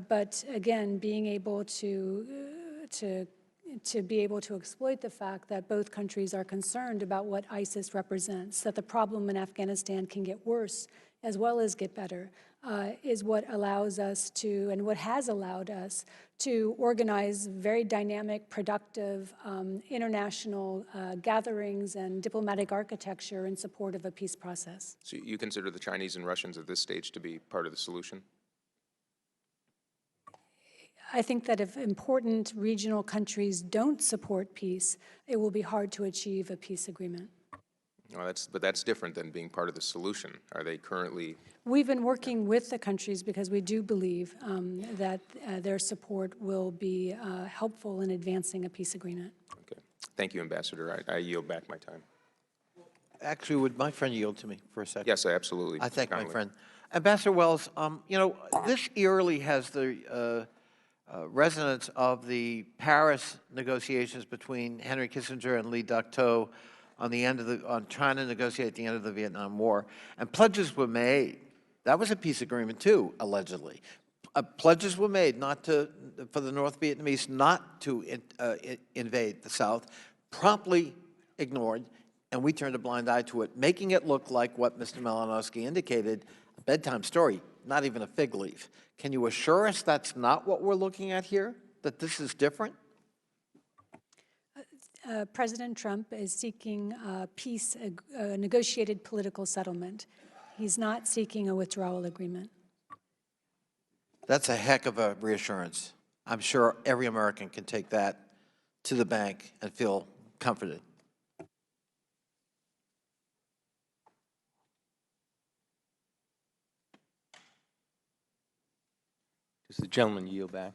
but again, being able to be able to exploit the fact that both countries are concerned about what ISIS represents, that the problem in Afghanistan can get worse as well as get better, is what allows us to, and what has allowed us to organize very dynamic, productive international gatherings and diplomatic architecture in support of a peace process. So you consider the Chinese and Russians at this stage to be part of the solution? I think that if important regional countries don't support peace, it will be hard to achieve a peace agreement. Well, but that's different than being part of the solution. Are they currently? We've been working with the countries because we do believe that their support will be helpful in advancing a peace agreement. Okay. Thank you, Ambassador. I yield back my time. Actually, would my friend yield to me for a second? Yes, absolutely. I thank kindly. my friend. Ambassador Wells, you know, this eerily has the resonance of the Paris negotiations between Henry Kissinger and Lee Duc-Tho on trying to negotiate the end of the Vietnam War, and pledges were made. That was a peace agreement too, allegedly. Pledges were made for the North Vietnamese not to invade the South, promptly ignored, and we turned a blind eye to it, making it look like what Mr. Malinowski indicated, a bedtime story, not even a fig leaf. Can you assure us that's not what we're looking at here, that this is different? President Trump is seeking peace, a negotiated political settlement. He's not seeking a withdrawal agreement. That's a heck of a reassurance. I'm sure every American can take that to the bank and feel comforted. Does the gentleman yield back?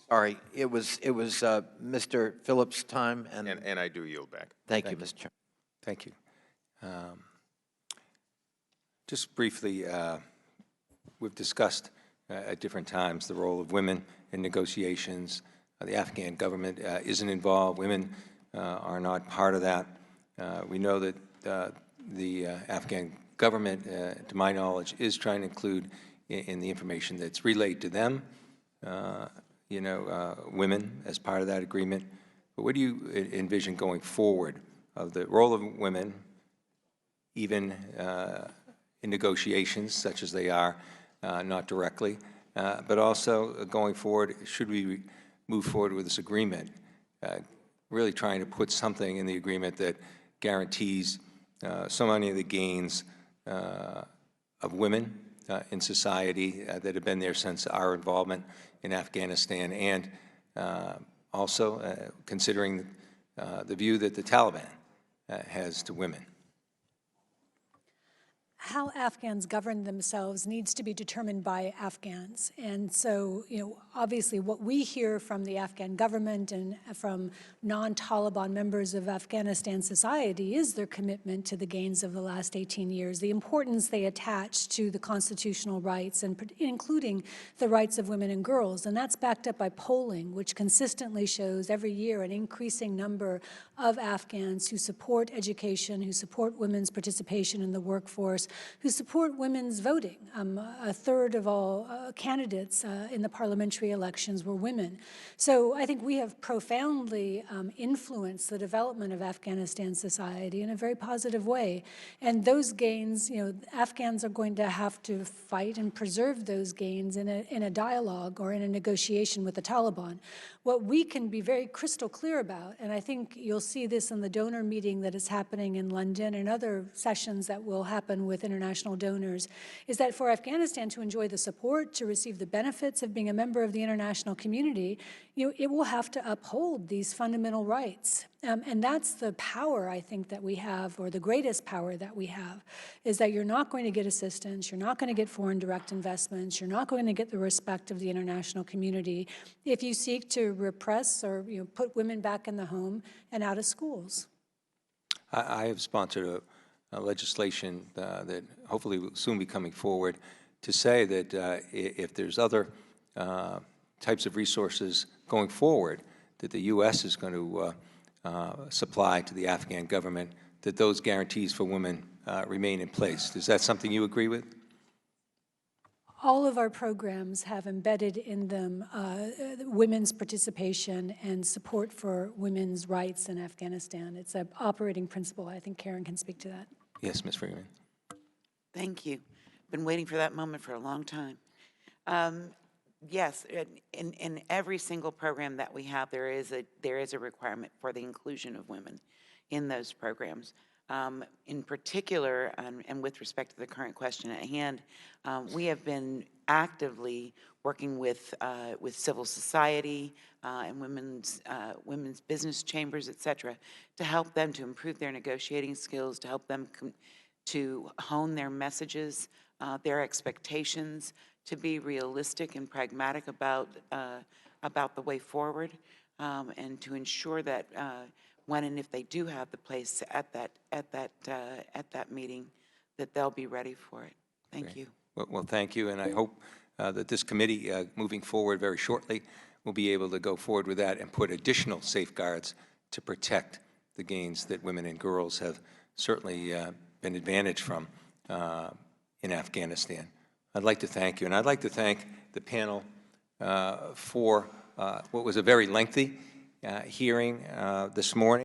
Sorry, it was Mr. Phillips' time, and I do yield back. Thank you, Mr. Chairman. Thank you. Just briefly, we've discussed at different times the role of women in negotiations. The Afghan government isn't involved. Women are not part of that. We know that the Afghan government, to my knowledge, is trying to include in the information that's relayed to them, women as part of that agreement. But what do you envision going forward of the role of women, even in negotiations such as they are, not directly, but also going forward, should we move forward with this agreement, really trying to put something in the agreement that guarantees so many of the gains of women in society that have been there since our involvement in Afghanistan, and also considering the view that the Taliban has to women. How Afghans govern themselves needs to be determined by Afghans. And so, obviously what we hear from the Afghan government and from non-Taliban members of Afghanistan society is their commitment to the gains of the last 18 years, the importance they attach to the constitutional rights, and including the rights of women and girls. And that's backed up by polling, which consistently shows every year an increasing number of Afghans who support education, who support women's participation in the workforce, who support women's voting. A third of all candidates in the parliamentary elections were women. So I think we have profoundly influenced the development of Afghanistan society in a very positive way. And those gains, Afghans are going to have to fight and preserve those gains in a dialogue or in a negotiation with the Taliban. What we can be very crystal clear about, and I think you'll see this in the donor meeting that is happening in London and other sessions that will happen with international donors, is that for Afghanistan to enjoy the support, to receive the benefits of being a member of the international community, it will have to uphold these fundamental rights. And that's the power, I think, that we have, or the greatest power that we have, is that you're not going to get assistance, you're not going to get foreign direct investments, you're not going to get the respect of the international community if you seek to repress or put women back in the home and out of schools. I have sponsored a legislation that hopefully will soon be coming forward to say that if there's other types of resources going forward that the U.S. is going to supply to the Afghan government, that those guarantees for women remain in place. Is that something you agree with? All of our programs have embedded in them women's participation and support for women's rights in Afghanistan. It's an operating principle. I think Karen can speak to that. Yes, Ms. Freeman. Thank you. Been waiting for that moment for a long time. Yes, in every single program that we have, there is a requirement for the inclusion of women in those programs. In particular, and with respect to the current question at hand, we have been actively working with civil society and women's business chambers, et cetera, to help them to improve their negotiating skills, to help them to hone their messages, their expectations, to be realistic and pragmatic about the way forward, and to ensure that when and if they do have the place at that meeting, that they'll be ready for it. Thank you. Well, thank you, and I hope that this committee, moving forward very shortly, will be able to go forward with that and put additional safeguards to protect the gains that women and girls have certainly been advantaged from in Afghanistan. I'd like to thank you, and I'd like to thank the panel for what was a very lengthy hearing this morning.